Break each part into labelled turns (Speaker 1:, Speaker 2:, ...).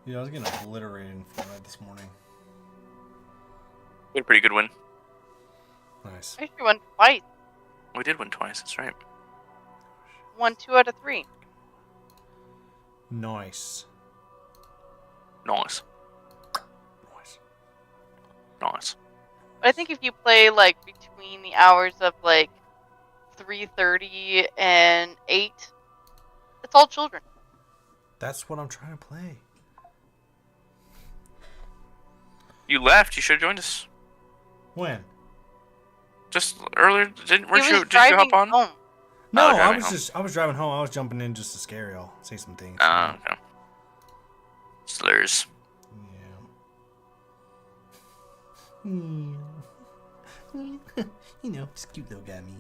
Speaker 1: Yeah, I was getting obliterated in Fortnite this morning.
Speaker 2: We had a pretty good win.
Speaker 1: Nice.
Speaker 3: I actually won twice.
Speaker 2: We did win twice, that's right.
Speaker 3: Won 2 out of 3.
Speaker 1: Nice.
Speaker 2: Nice.
Speaker 1: Nice.
Speaker 2: Nice.
Speaker 3: But I think if you play like between the hours of like 3:30 and 8, it's all children.
Speaker 1: That's what I'm trying to play.
Speaker 2: You left. You should have joined us.
Speaker 1: When?
Speaker 2: Just earlier. Did you
Speaker 3: driving
Speaker 2: hop on?
Speaker 3: home.
Speaker 1: No,
Speaker 2: Oh,
Speaker 1: I was driving home. I was jumping in just to scare y'all, say some things.
Speaker 2: Okay. Slurs.
Speaker 1: Yeah. You know, just cute little guy me.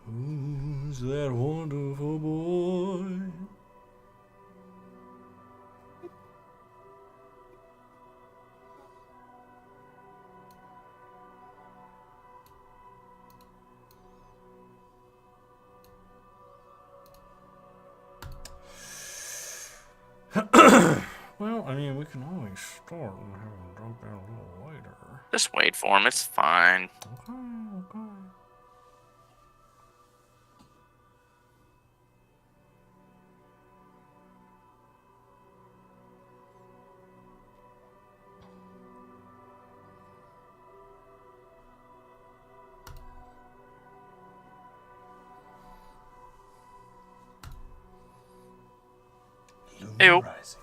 Speaker 1: Who's that wonderful boy? Well, I mean, we can always start and have him jump in a little later.
Speaker 2: Just wait for him. It's fine.
Speaker 1: Okay. Illumia rising,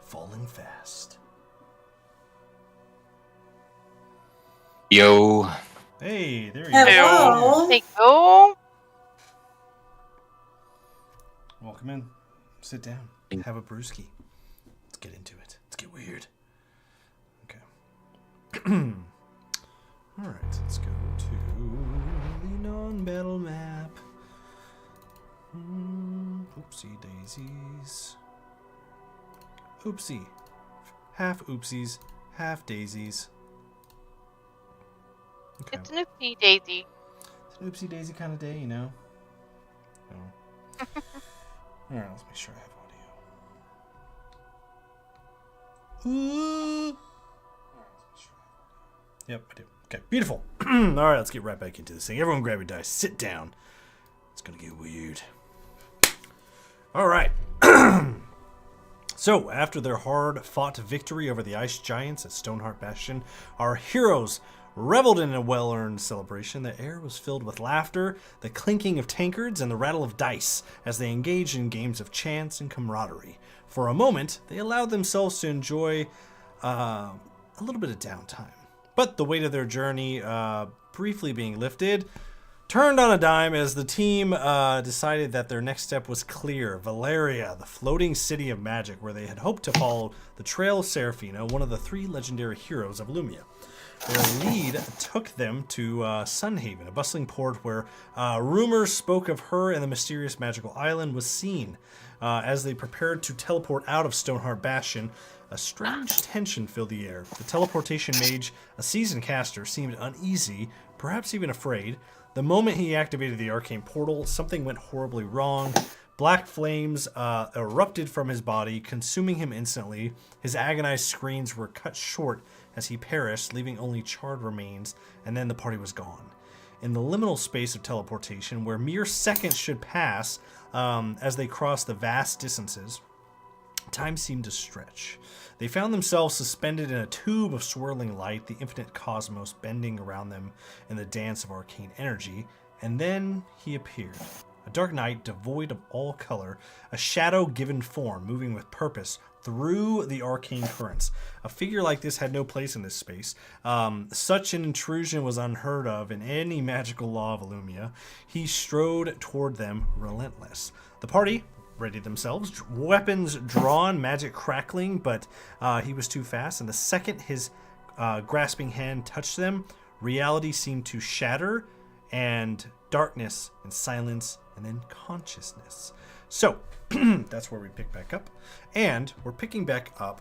Speaker 1: falling fast.
Speaker 4: Yo.
Speaker 1: Hey, there you
Speaker 5: Hello.
Speaker 3: Hey, go.
Speaker 1: Welcome in. Sit down. Have a brewski. Let's get into it. Let's get weird. Okay. Alright, let's go to the non-battle map. Oopsie daisies. Oopsie. Half oopsies, half daisies. Okay.
Speaker 3: It's an oopsie daisy.
Speaker 1: It's an oopsie daisy kind of day, you know? No. Alright, let's make sure I have audio. Ooh. Yep, I do. Okay, beautiful. Alright, let's get right back into this thing. Everyone grab your dice. Sit down. It's gonna get weird. Alright. So, after their hard-fought victory over the ice giants at Stoneheart Bastion, our heroes reveled in a well-earned celebration. The air was filled with laughter, the clinking of tankards, and the rattle of dice as they engaged in games of chance and camaraderie. For a moment, they allowed themselves to enjoy a little bit of downtime. But the weight of their journey briefly being lifted turned on a dime as the team decided that their next step was clear. Valeria, the floating city of magic, where they had hoped to follow the trail of Serafina, one of the 3 legendary heroes of Illumia. Their lead took them to Sunhaven, a bustling port where rumors spoke of her and the mysterious magical island was seen. As they prepared to teleport out of Stoneheart Bastion, a strange tension filled the air. The teleportation mage, a seasoned caster, seemed uneasy, perhaps even afraid. The moment he activated the arcane portal, something went horribly wrong. Black flames erupted from his body, consuming him instantly. His agonized screams were cut short as he perished, leaving only charred remains, and then the party was gone. In the liminal space of teleportation, where mere seconds should pass as they crossed the vast distances, time seemed to stretch. They found themselves suspended in a tube of swirling light, the infinite cosmos bending around them in the dance of arcane energy, and then he appeared. A dark night devoid of all color, a shadow given form, moving with purpose through the arcane currents. A figure like this had no place in this space. Such an intrusion was unheard of in any magical law of Illumia. He strode toward them, relentless. The party readied themselves, weapons drawn, magic crackling, but he was too fast, and the second his grasping hand touched them, reality seemed to shatter, and darkness and silence, and then consciousness. So, that's where we pick back up. And we're picking back up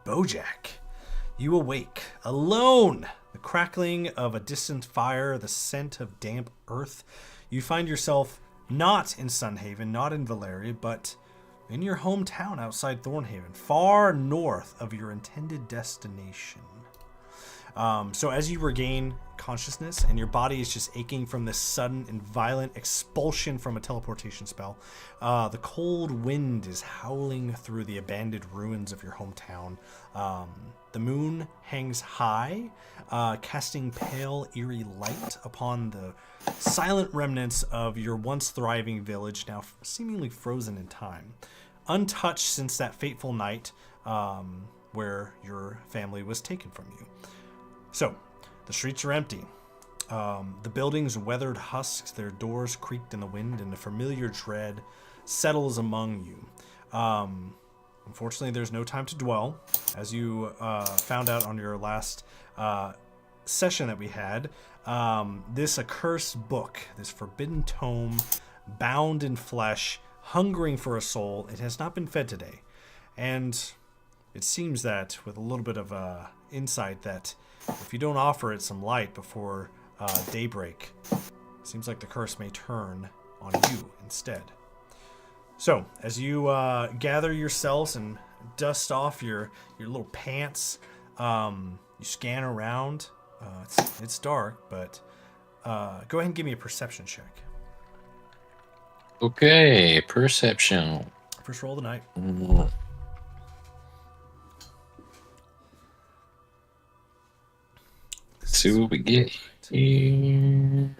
Speaker 1: Bojack, you awake, alone. The crackling of a distant fire, the scent of damp earth. You find yourself not in Sunhaven, not in Valeria, but in your hometown outside Thornhaven, far north of your intended destination. So as you regain consciousness and your body is just aching from this sudden and violent expulsion from a teleportation spell, the cold wind is howling through the abandoned ruins of your hometown. The moon hangs high, casting pale, eerie light upon the silent remnants of your once thriving village, now seemingly frozen in time, untouched since that fateful night where your family was taken from you. So, the streets are empty. The buildings' weathered husks, their doors creaked in the wind, and a familiar dread settles among you. Unfortunately, there's no time to dwell. As you found out on your last session that we had, this accursed book, this forbidden tome, bound in flesh, hungering for a soul, it has not been fed today. And it seems that, with a little bit of insight, that if you don't offer it some light before daybreak, it seems like the curse may turn on you instead. So, as you gather yourselves and dust off your little pants, you scan around. It's dark, but go ahead and give me a perception check.
Speaker 4: Okay, perception.
Speaker 1: First roll of the night.
Speaker 4: Let's see what we get here.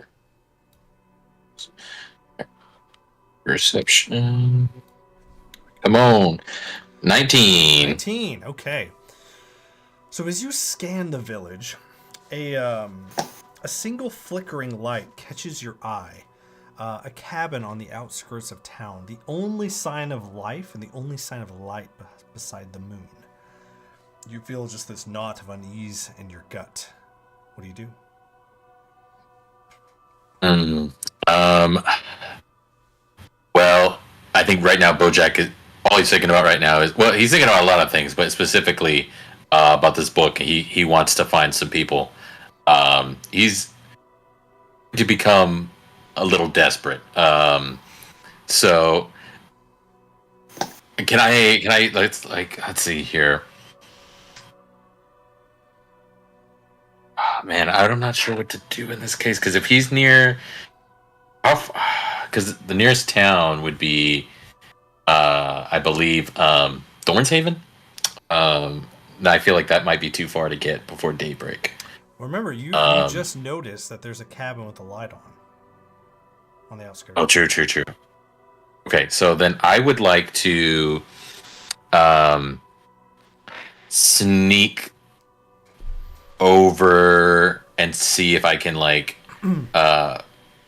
Speaker 4: Perception. Come on. 19.
Speaker 1: 19, okay. So as you scan the village, a single flickering light catches your eye. A cabin on the outskirts of town. The only sign of life and the only sign of light beside the moon. You feel just this knot of unease in your gut. What do you do?
Speaker 4: Well, I think right now Bojack is all he's thinking about right now is, well, he's thinking about a lot of things, but specifically about this book. He wants to find some people. He's to become a little desperate. So can I let's see here. Oh, man, I'm not sure what to do in this case, because if he's near, because the nearest town would be, I believe, Thornshaven. I feel like that might be too far to get before daybreak.
Speaker 1: Well, remember, you just noticed that there's a cabin with a light on the outskirts.
Speaker 4: Oh, true. Okay, so then I would like to sneak over and see if I can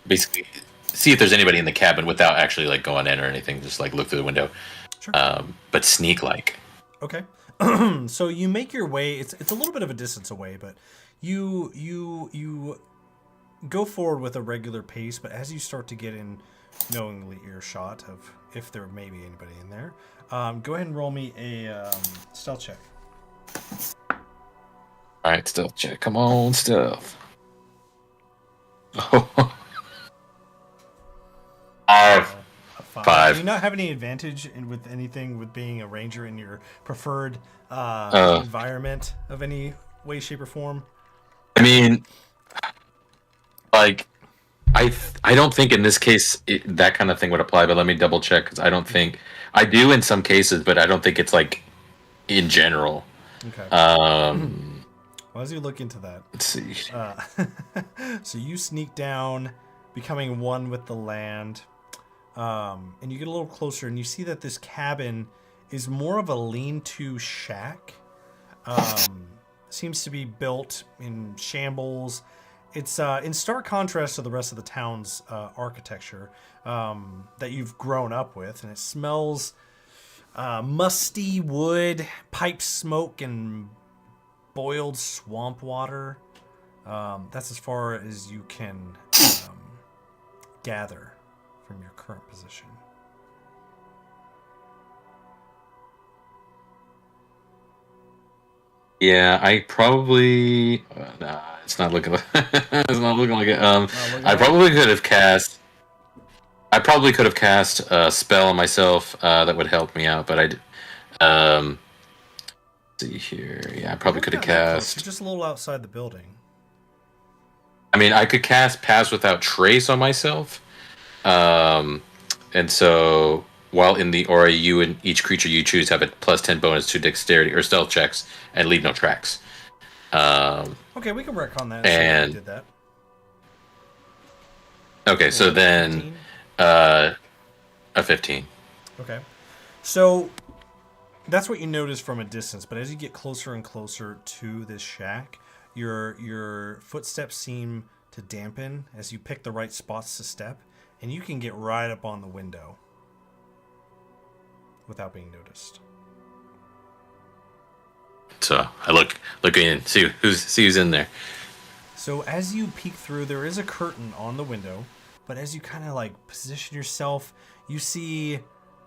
Speaker 4: basically see if there's anybody in the cabin without actually going in or anything. Just look through the window.
Speaker 1: Sure.
Speaker 4: But sneak
Speaker 1: Okay. So you make your way. It's a little bit of a distance away, but you go forward with a regular pace. But as you start to get in knowingly earshot of if there may be anybody in there, go ahead and roll me a stealth check.
Speaker 4: All right, stealth check. Come on, stealth. Five.
Speaker 1: Do you not have any advantage with anything with being a ranger in your preferred environment of any way, shape, or form?
Speaker 4: I mean, I don't think in this case that kind of thing would apply. But let me double check, because I don't think I do in some cases, but I don't think it's in general.
Speaker 1: Okay. Well, as you look into that,
Speaker 4: Let's see.
Speaker 1: So you sneak down, becoming one with the land, and you get a little closer, and you see that this cabin is more of a lean-to shack. Seems to be built in shambles. It's in stark contrast to the rest of the town's architecture that you've grown up with, and it smells musty wood, pipe smoke, and boiled swamp water. That's as far as you can gather from your current position.
Speaker 4: Yeah, I probably. Nah, it's not looking. It's not looking like it.
Speaker 1: looking
Speaker 4: I
Speaker 1: like
Speaker 4: probably could have cast. I probably could have cast a spell on myself that would help me out, but I. See here. Yeah, I probably
Speaker 1: You're
Speaker 4: could have
Speaker 1: not that close. You're
Speaker 4: cast.
Speaker 1: just a little outside the building.
Speaker 4: I mean, I could cast Pass Without Trace on myself. Um, and so while in the aura, you and each creature you choose have a +10 bonus to dexterity or stealth checks and leave no tracks.
Speaker 1: Okay, we can work on that.
Speaker 4: And-
Speaker 1: So did that.
Speaker 4: Okay, so
Speaker 1: Or
Speaker 4: then
Speaker 1: 15?
Speaker 4: a 15.
Speaker 1: Okay. So that's what you notice from a distance, but as you get closer and closer to this shack, your footsteps seem to dampen as you pick the right spots to step, and you can get right up on the window without being noticed.
Speaker 4: So I look in, see who's in there.
Speaker 1: So as you peek through, there is a curtain on the window, but as you kind of like position yourself, you see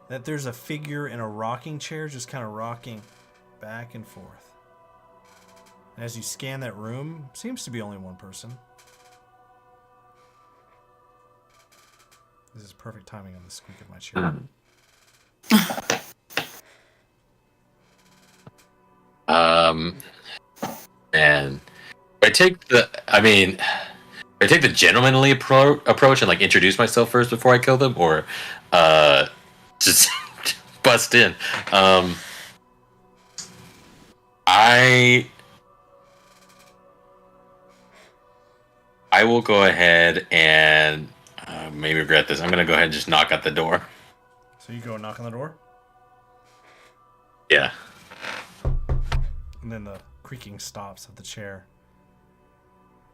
Speaker 1: that there's a figure in a rocking chair just kind of rocking back and forth. And as you scan that room, seems to be only one person. This is perfect timing on the squeak of my chair.
Speaker 4: And I take the gentlemanly approach and like introduce myself first before I kill them, or just bust in. I will go ahead and maybe regret this. I'm gonna go ahead and just knock at the door.
Speaker 1: So you go knock on the door,
Speaker 4: Yeah.
Speaker 1: and then the creaking stops of the chair.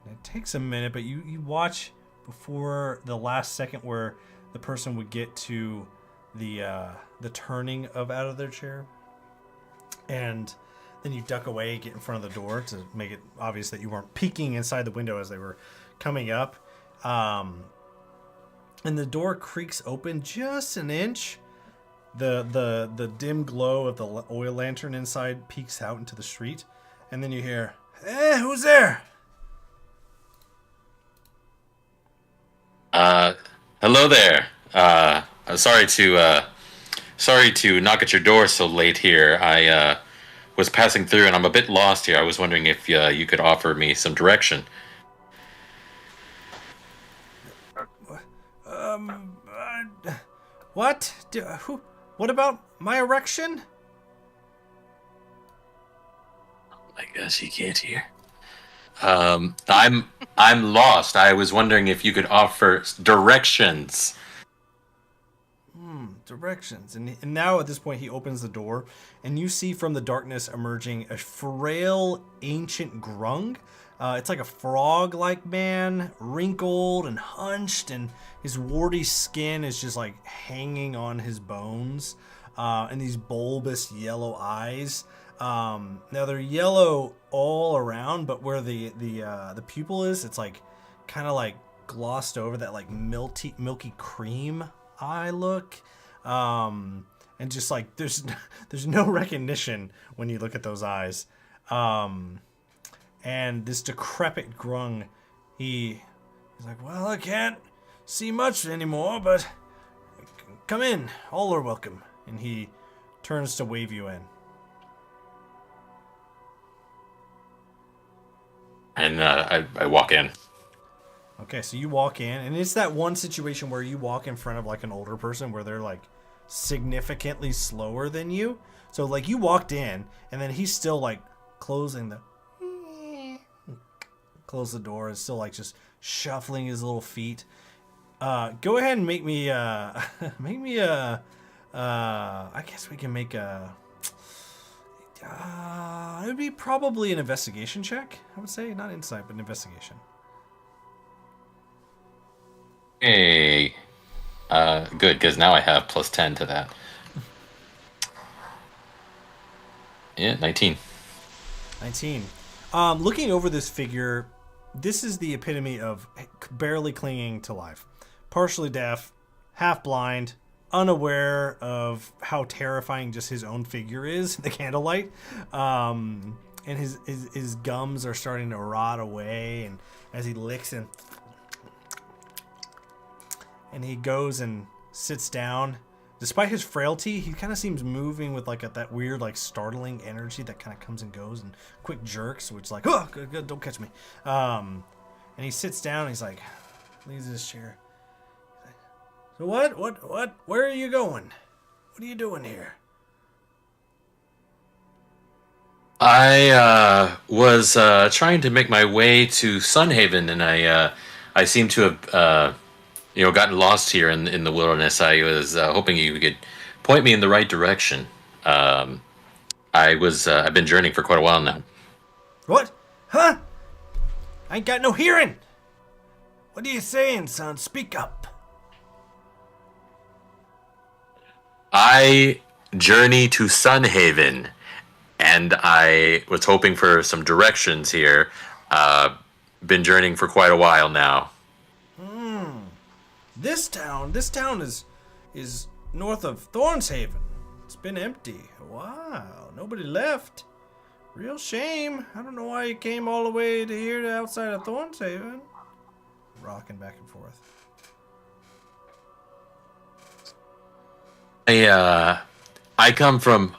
Speaker 1: And it takes a minute, but you watch before the last second where the person would get to the turning of out of their chair, and then you duck away, get in front of the door to make it obvious that you weren't peeking inside the window as they were coming up. And the door creaks open just an inch. The dim glow of the oil lantern inside peeks out into the street, and then you hear, "Eh, who's there?"
Speaker 4: Hello there. I'm sorry to knock at your door so late here. I was passing through and I'm a bit lost here. I was wondering if you could offer me some direction.
Speaker 1: What? What about my erection?
Speaker 4: I guess you can't hear. I'm lost. I was wondering if you could offer directions.
Speaker 1: Directions. And now at this point he opens the door, and you see from the darkness emerging a frail ancient grung. It's like a frog-like man, wrinkled and hunched, and his warty skin is just like hanging on his bones, and these bulbous yellow eyes. Now they're yellow all around, but where the pupil is, it's like kind of like glossed over, that like milky cream eye look. And just like there's no recognition when you look at those eyes. And this decrepit grung, he's like, "Well, I can't see much anymore, but come in, all are welcome." And he turns to wave you in.
Speaker 4: And I walk in.
Speaker 1: Okay, so you walk in, and it's that one situation where you walk in front of like an older person where they're like significantly slower than you. So like you walked in, and then he's still like close the door, and still like just shuffling his little feet. Go ahead and make me I guess we can make a it would be probably an investigation check, I would say. Not insight, but an investigation.
Speaker 4: Hey. Good, because now I have +10 to that. Yeah, 19.
Speaker 1: 19. Looking over this figure, this is the epitome of barely clinging to life. Partially deaf, half blind, unaware of how terrifying just his own figure is in the candlelight. and his gums are starting to rot away, and as he licks and he goes and sits down. Despite his frailty, he kind of seems moving with like that weird, like startling energy that kind of comes and goes and quick jerks, which is like, oh, good, don't catch me. And he sits down. And he's like, leaves his chair. So what? Where are you going? What are you doing here?
Speaker 4: I was trying to make my way to Sunhaven, and I seem to have gotten lost here in the wilderness. I was hoping you could point me in the right direction. I've been journeying for quite a while now.
Speaker 1: What? Huh? I ain't got no hearing. What are you saying, son? Speak up.
Speaker 4: I journey to Sunhaven, and I was hoping for some directions here. Been journeying for quite a while now.
Speaker 1: This town is north of Thornshaven. It's been empty a while. Nobody left. Real shame. I don't know why you came all the way to here to outside of Thornshaven. Rocking back and forth.
Speaker 4: I came from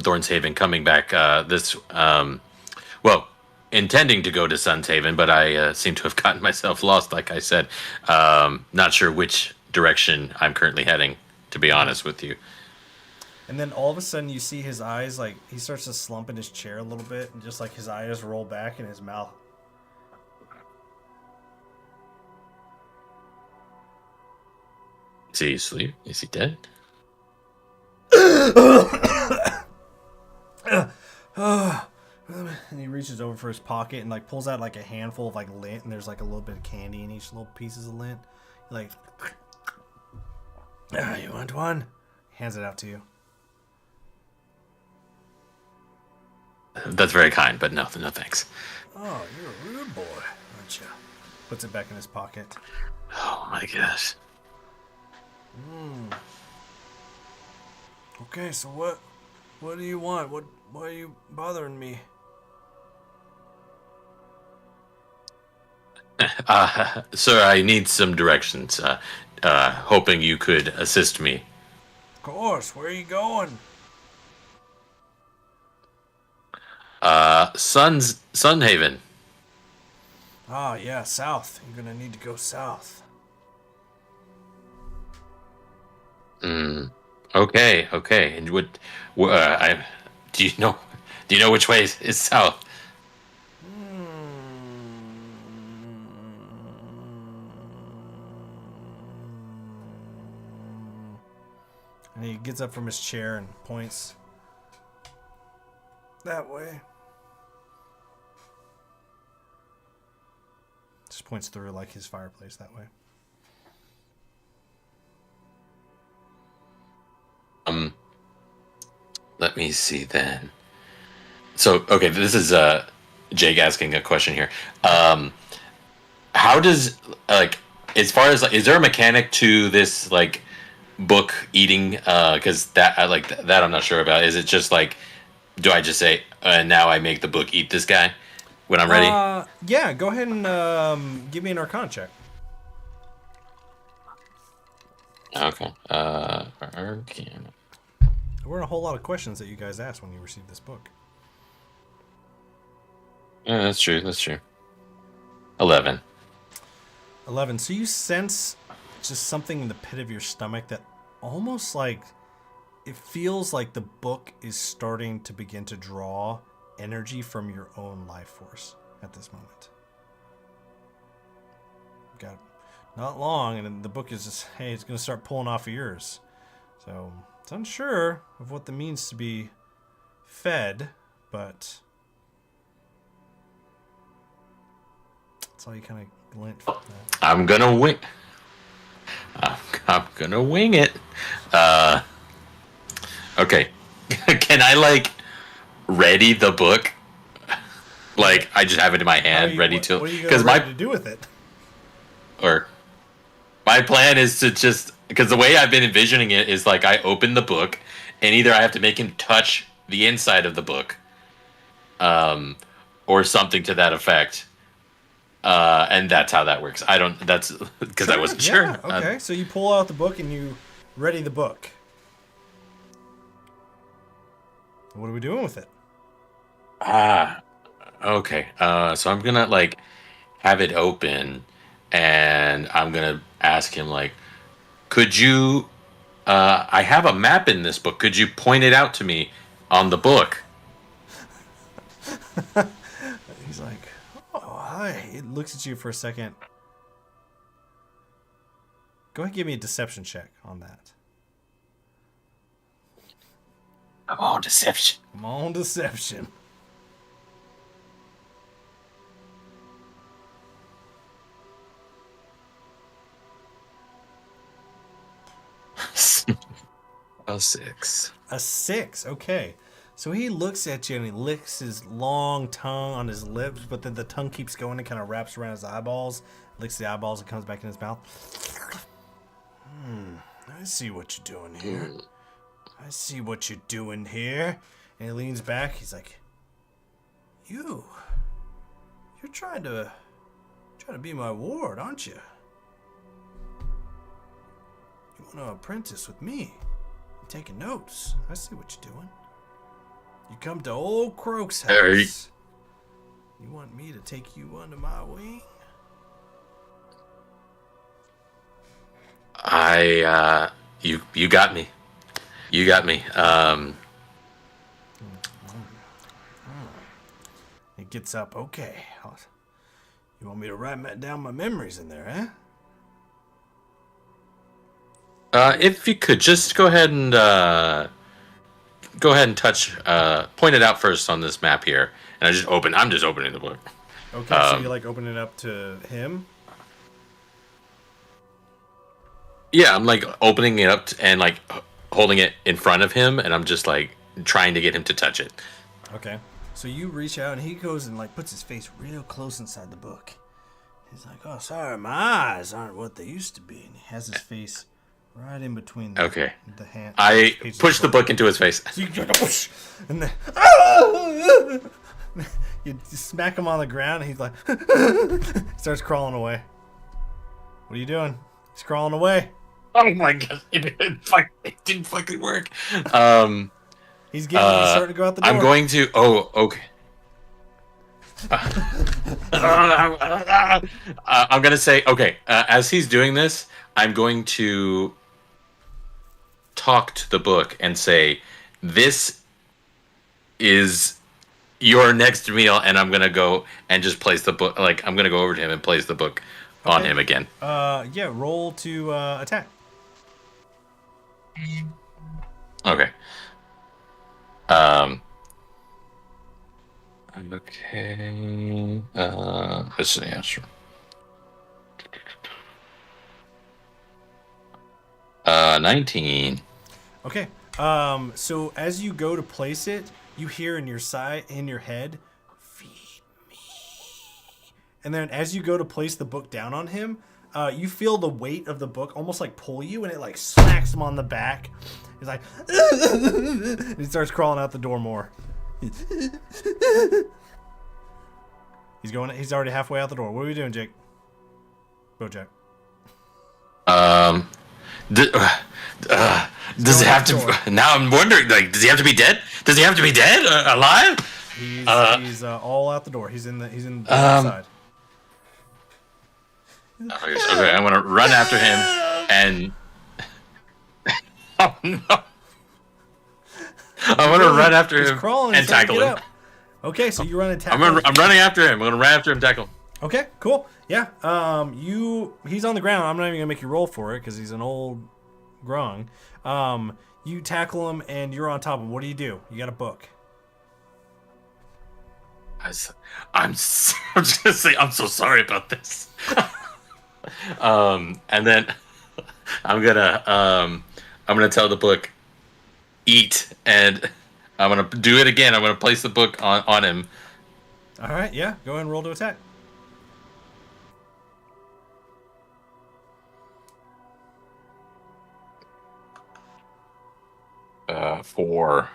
Speaker 4: Thornshaven, coming back intending to go to Sunshaven, but I seem to have gotten myself lost, like I said. Not sure which direction I'm currently heading, to be honest with you.
Speaker 1: And then all of a sudden you see his eyes, like, he starts to slump in his chair a little bit, and just like his eyes roll back in his mouth.
Speaker 4: Is he asleep? Is he dead?
Speaker 1: And he reaches over for his pocket and like pulls out like a handful of like lint, and there's like a little bit of candy in each little pieces of lint. Like, you want one? He hands it out to you.
Speaker 4: That's very kind, but no thanks.
Speaker 1: Oh, you're a rude boy, aren't you? Puts it back in his pocket.
Speaker 4: Oh my gosh.
Speaker 1: Okay, so what do you want? Why are you bothering me?
Speaker 4: Sir, I need some directions. Hoping you could assist me.
Speaker 1: Of course. Where are you going?
Speaker 4: Sunhaven.
Speaker 1: Ah, yeah, south. You're gonna need to go south.
Speaker 4: Okay. And do you know which way is south?
Speaker 1: And he gets up from his chair and points that way. Just points through like his fireplace that way.
Speaker 4: Let me see then. So, okay, this is Jake asking a question here. How does, like, as far as, like, is there a mechanic to this, like, book eating? Because that I'm not sure about. Is it just like, do I just say, now I make the book eat this guy when I'm ready?
Speaker 1: Yeah, go ahead and give me an Arcana check.
Speaker 4: Okay. Arcana.
Speaker 1: There weren't a whole lot of questions that you guys asked when you received this book.
Speaker 4: Yeah, that's true. 11.
Speaker 1: 11. So you sense just something in the pit of your stomach that almost like it feels like the book is starting to begin to draw energy from your own life force at this moment. Got not long, and the book is just, hey, it's going to start pulling off of yours. So it's unsure of what that means to be fed, but that's all you kind of glint from that.
Speaker 4: I'm gonna wing it. Okay. Can I, like, ready the book? Like, I just have it in my hand, ready to...
Speaker 1: What are you going to do with it?
Speaker 4: Or... My plan is to just... Because the way I've been envisioning it is, like, I open the book, and either I have to make him touch the inside of the book, or something to that effect. And that's how that works. I don't. That's because I wasn't sure.
Speaker 1: Yeah, okay. So you pull out the book and you ready the book. What are we doing with it?
Speaker 4: Okay. So I'm gonna like have it open, and I'm gonna ask him like, could you? I have a map in this book. Could you point it out to me on the book?
Speaker 1: He's like, oh, hi. It looks at you for a second. Go ahead and give me a deception check on that.
Speaker 4: Come on, deception.
Speaker 1: Come on, deception.
Speaker 4: A 6.
Speaker 1: A 6, okay. So he looks at you and he licks his long tongue on his lips, but then the tongue keeps going and kind of wraps around his eyeballs, licks the eyeballs and comes back in his mouth. I see what you're doing here. I see what you're doing here. And he leans back. He's like, you're trying to be my ward, aren't you? You want to apprentice with me? You're taking notes. I see what you're doing. You come to old Croak's house.
Speaker 4: Hey.
Speaker 1: You want me to take you under my wing?
Speaker 4: You got me. You got me.
Speaker 1: He gets up. Okay. You want me to write down my memories in there,
Speaker 4: If you could just go ahead and touch, point it out first on this map here, and I'm just opening the book.
Speaker 1: Okay, so you like open it up to him?
Speaker 4: Yeah, I'm like opening it up and like holding it in front of him, and I'm just like trying to get him to touch it.
Speaker 1: Okay. So you reach out and he goes and like puts his face real close inside the book. He's like, "Oh, sorry, my eyes aren't what they used to be." And he has his face right in between the hand.
Speaker 4: I push the book into his face.
Speaker 1: So you push, and then you smack him on the ground, and he's like, starts crawling away. What are you doing? He's crawling away.
Speaker 4: Oh my god! It didn't fucking work.
Speaker 1: He's starting to go out the door.
Speaker 4: I'm going to. Oh, okay. I'm gonna say okay. As he's doing this, I'm going to talk to the book and say, "This is your next meal," and I'm gonna go and just place the book. Like I'm gonna go over to him and place the book on him again.
Speaker 1: Yeah. Roll to attack.
Speaker 4: Okay. Okay. Let's see. Yeah, sure. 19.
Speaker 1: Okay. So as you go to place it, you hear in your head, "Feed me." And then as you go to place the book down on him, you feel the weight of the book almost like pull you, and it like smacks him on the back. He's like, and he starts crawling out the door more. He's already halfway out the door. What are we doing, Jake? Bojack.
Speaker 4: Does it have to? Now I'm wondering. Like, does he have to be dead? Does he have to be dead? Alive?
Speaker 1: He's all out the door. He's in the side.
Speaker 4: Okay, I'm gonna run after him and. Oh no! I'm gonna run after him and tackle him.
Speaker 1: Okay, so you run and tackle.
Speaker 4: I'm running after him. I'm gonna run after him, tackle him.
Speaker 1: Okay, cool. Yeah. He's on the ground. I'm not even gonna make you roll for it because he's an old grung. You tackle him and you're on top of him. What do? You got a book.
Speaker 4: I'm just gonna say I'm so sorry about this. And then I'm gonna tell the book, eat, and I'm gonna do it again. I'm gonna place the book on him.
Speaker 1: All right, yeah. Go ahead and roll to attack.
Speaker 4: Four.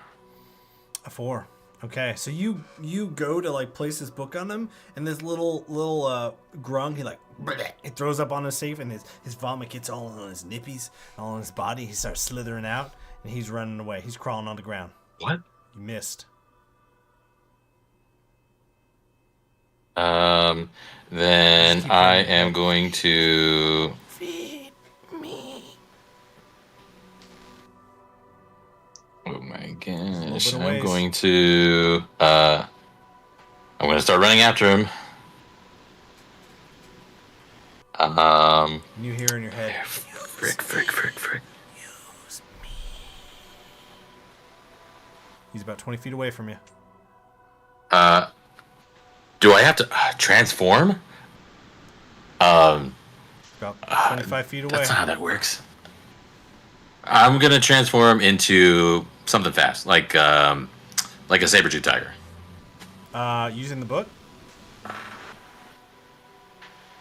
Speaker 1: A 4. Okay, so you go to like place this book on him, and this little grung, he like it throws up on his safe, and his vomit gets all on his nippies, all on his body. He starts slithering out, and he's running away. He's crawling on the ground.
Speaker 4: What?
Speaker 1: You missed.
Speaker 4: Then I am going to.
Speaker 1: Feed me.
Speaker 4: Oh my gosh!
Speaker 1: bit of
Speaker 4: I'm
Speaker 1: ways.
Speaker 4: going to. I'm going to start running after him.
Speaker 1: And you hear in your head,
Speaker 4: Frick.
Speaker 1: use me. He's about 20 feet away from you.
Speaker 4: Do I have to transform?
Speaker 1: About 25 feet away.
Speaker 4: That's not how that works. I'm gonna transform into something fast, like a saber-tooth tiger.
Speaker 1: Using the book?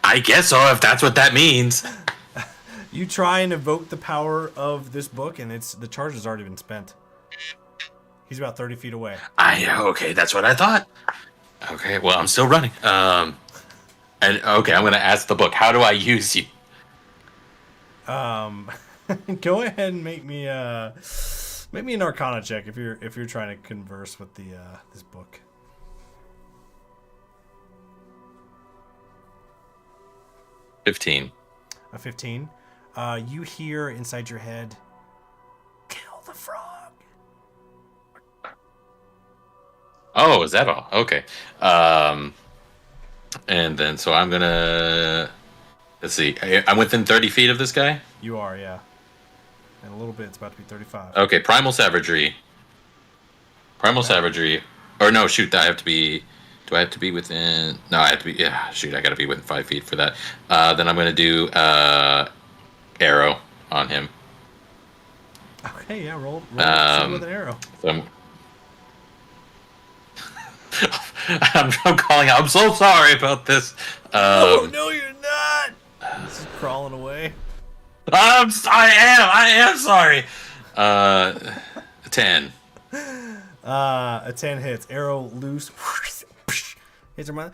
Speaker 4: I guess so, if that's what that means.
Speaker 1: You try and evoke the power of this book, and the charge has already been spent. He's about 30 feet away.
Speaker 4: Okay, that's what I thought. Okay, well, I'm still running. And okay, I'm gonna ask the book. How do I use you?
Speaker 1: Go ahead and make me an Arcana check if you're trying to converse with this book.
Speaker 4: 15.
Speaker 1: A 15. You hear inside your head, "Kill the frog."
Speaker 4: Oh, is that all? Okay. And then so I'm gonna. Let's see. I'm within 30 feet of this guy.
Speaker 1: You are, yeah. In a little bit, it's about to be 35.
Speaker 4: Okay, primal savagery. Savagery. Or no, shoot, I have to be. Do I have to be within? No, I have to be. Yeah, shoot, I gotta be within 5 feet for that. Then I'm gonna do arrow on him.
Speaker 1: Okay, yeah, roll with an arrow.
Speaker 4: So I'm calling out. I'm so sorry about this.
Speaker 1: Oh no, you're not. This is crawling away.
Speaker 4: I am sorry. 10.
Speaker 1: A 10 hits. Arrow loose. Hits her mouth.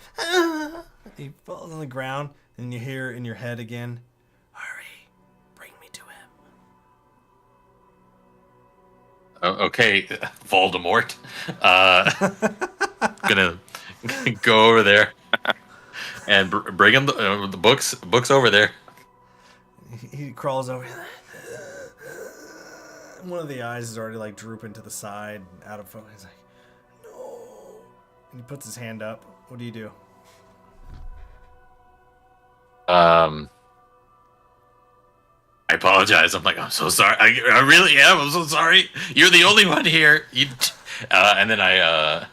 Speaker 1: He falls on the ground, and you hear in your head again, "Hurry, bring me to him."
Speaker 4: Okay, Voldemort. Gonna go over there and bring him the books over there.
Speaker 1: He crawls over. One of the eyes is already like drooping to the side, out of focus. He's like, "No," and he puts his hand up. What do you do?
Speaker 4: I apologize. I'm like, I'm so sorry. I really am. I'm so sorry. You're the only one here. And then I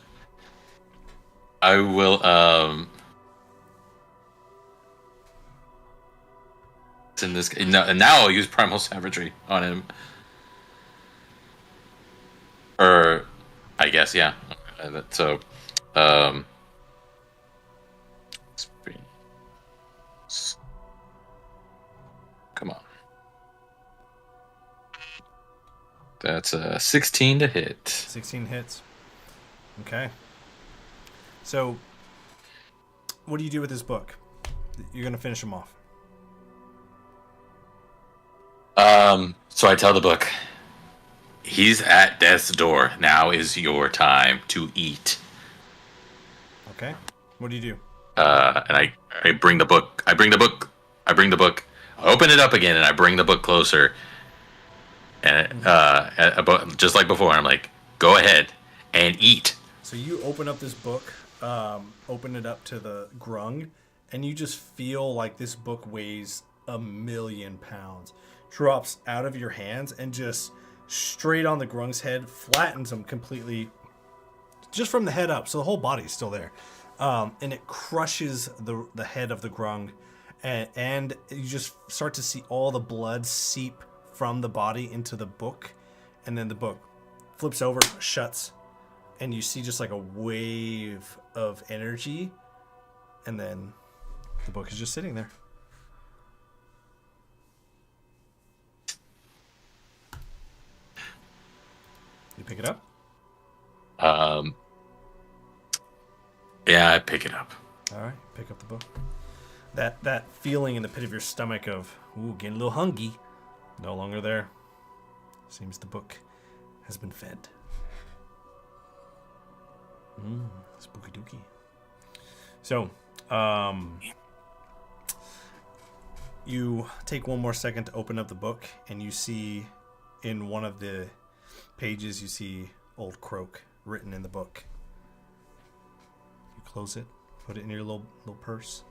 Speaker 4: will in this and now I'll use primal savagery on him. Or I guess, yeah. So come on. That's 16 to hit.
Speaker 1: 16 hits. Okay. So, what do you do with this book? You're gonna finish him off.
Speaker 4: So I tell the book, he's at death's door. Now is your time to eat.
Speaker 1: Okay. What do you do?
Speaker 4: And I bring the book. I bring the book. I open it up again, and I bring the book closer. And just like before, I'm like, go ahead and eat.
Speaker 1: So you open up this book, open it up to the grung, and you just feel like this book weighs 1,000,000 pounds. Drops out of your hands and just straight on the grung's head, flattens him completely, just from the head up. So the whole body's still there. And it crushes the head of the grung, and you just start to see all the blood seep from the body into the book, and then the book flips over, shuts, and you see just like a wave of energy, and then the book is just sitting there. You pick it up?
Speaker 4: Yeah, I pick it up.
Speaker 1: All right, pick up the book. That feeling in the pit of your stomach of, ooh, getting a little hungry, no longer there. Seems the book has been fed. Spooky dooky. So, you take one more second to open up the book, and you see in one of the pages, you see Old Croak written in the book. You close it, put it in your little purse.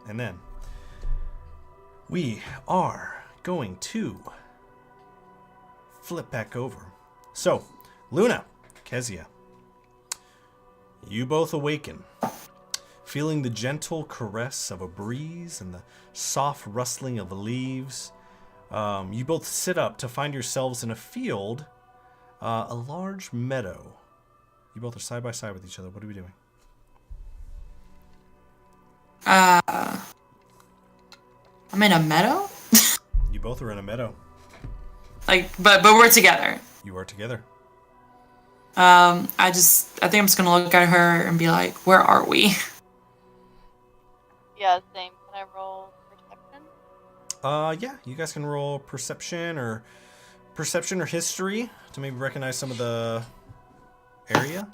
Speaker 1: And then we are going to flip back over. So, Luna, Kezia, you both awaken, feeling the gentle caress of a breeze and the soft rustling of the leaves. You both sit up to find yourselves in a field, a large meadow. You both are side by side with each other. What are we doing?
Speaker 5: I'm in a meadow?
Speaker 1: You both are in a meadow.
Speaker 5: But we're together.
Speaker 1: You are together.
Speaker 5: I think I'm just gonna look at her and be like, where are we?
Speaker 3: Yeah, same. Can I roll perception?
Speaker 1: Yeah, you guys can roll perception or history to maybe recognize some of the area.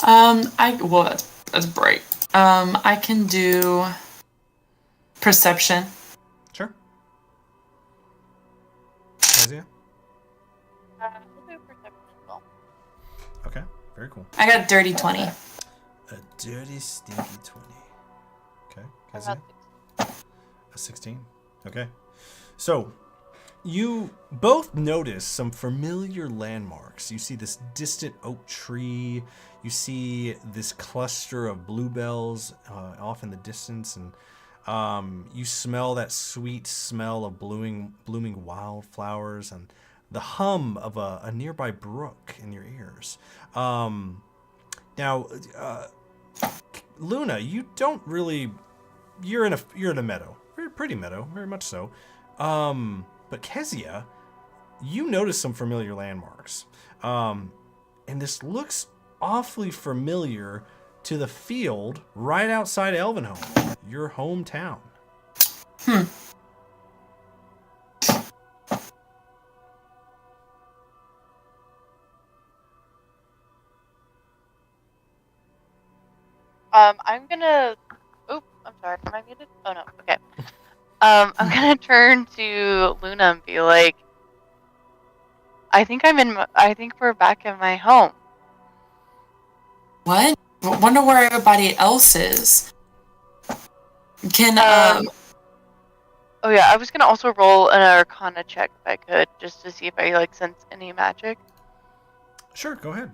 Speaker 5: That's bright. I can do perception.
Speaker 1: Sure. Kezia?
Speaker 3: We'll do perception as well.
Speaker 1: Okay, very cool.
Speaker 5: I got dirty 20.
Speaker 1: A dirty, stinky 20. Okay,
Speaker 3: I
Speaker 1: Kezia?
Speaker 3: got
Speaker 1: A 16. Okay. So, you both notice some familiar landmarks. You see this distant oak tree. You see this cluster of bluebells off in the distance, and you smell that sweet smell of blooming wildflowers and the hum of a nearby brook in your ears. Now, Luna, you don't really. You're in a meadow, very pretty meadow, very much so. But Kezia, you notice some familiar landmarks, and this looks awfully familiar to the field right outside Elvenhome, your hometown.
Speaker 3: I'm gonna. Oh, I'm sorry. Am I muted? Oh no. Okay. I'm gonna turn to Luna and be like, I think we're back in my home.
Speaker 5: What? Wonder where everybody else is. Can
Speaker 3: Oh yeah, I was gonna also roll an Arcana check if I could, just to see if I sense any magic.
Speaker 1: Sure, go ahead.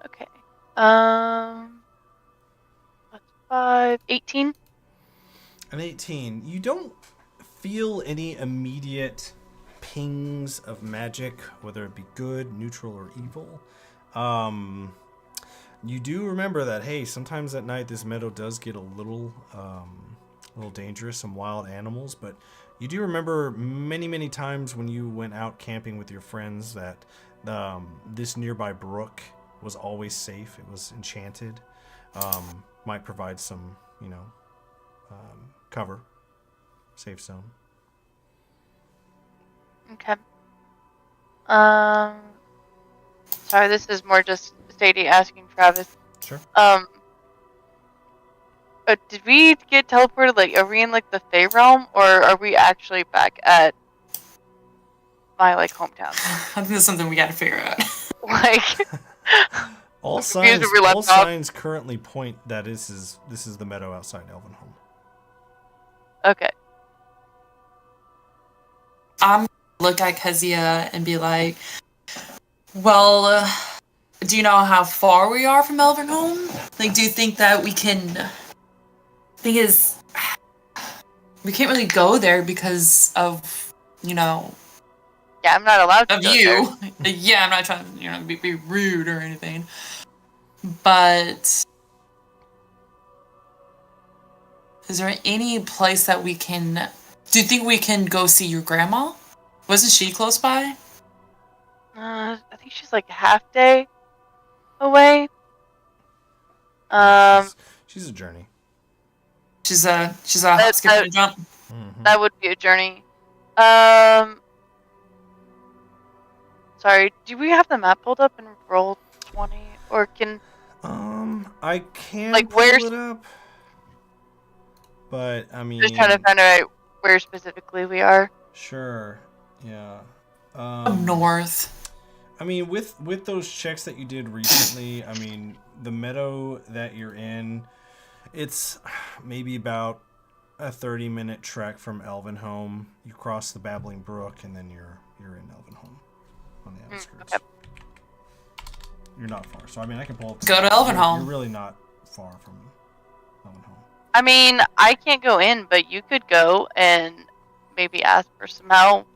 Speaker 3: Okay. That's 5, 18.
Speaker 1: An 18. You don't feel any immediate pings of magic, whether it be good, neutral, or evil. You do remember that, hey, sometimes at night this meadow does get a little dangerous, some wild animals, but you do remember many, many times when you went out camping with your friends that this nearby brook was always safe. It was enchanted. Might provide some, cover, safe zone.
Speaker 3: Okay. Sorry, this is more just Sadie asking Travis.
Speaker 1: Sure.
Speaker 3: Did we get teleported? Are we in the Fey realm, or are we actually back at my hometown?
Speaker 5: I think that's something we gotta figure out.
Speaker 1: All
Speaker 3: confused where we left off.
Speaker 1: signs currently point that this is the meadow outside Elvenhome.
Speaker 3: Okay.
Speaker 5: I'm gonna look at Kezia and be like, well, do you know how far we are from Elvenhome? Do you think that we can... Thing is, we can't really go there because of,
Speaker 3: Yeah, I'm not allowed to
Speaker 5: of
Speaker 3: go
Speaker 5: you.
Speaker 3: there.
Speaker 5: Yeah, I'm not trying to, be rude or anything. But is there any place that we can... Do you think we can go see your grandma? Wasn't she close by?
Speaker 3: I think she's half day. away.
Speaker 1: She's a journey.
Speaker 5: She's a hop, skip, and a jump.
Speaker 1: Mhm.
Speaker 3: That would be a journey. Sorry, do we have the map pulled up and roll 20? Or can...
Speaker 1: I can
Speaker 3: Like,
Speaker 1: pull
Speaker 3: where's-
Speaker 1: it up, but I mean,
Speaker 3: Just trying to find out where specifically we are.
Speaker 1: sure, yeah.
Speaker 5: Up north.
Speaker 1: I mean, with those checks that you did recently, I mean, the meadow that you're in, it's maybe about a 30-minute trek from Elvenhome. You cross the Babbling Brook, and then you're in Elvenhome on the outskirts.
Speaker 3: Okay.
Speaker 1: You're not far, so I mean, I can pull up.
Speaker 5: Go to Elvenhome.
Speaker 1: You're really not far from Elvenhome.
Speaker 3: I mean, I can't go in, but you could go and maybe ask for some help.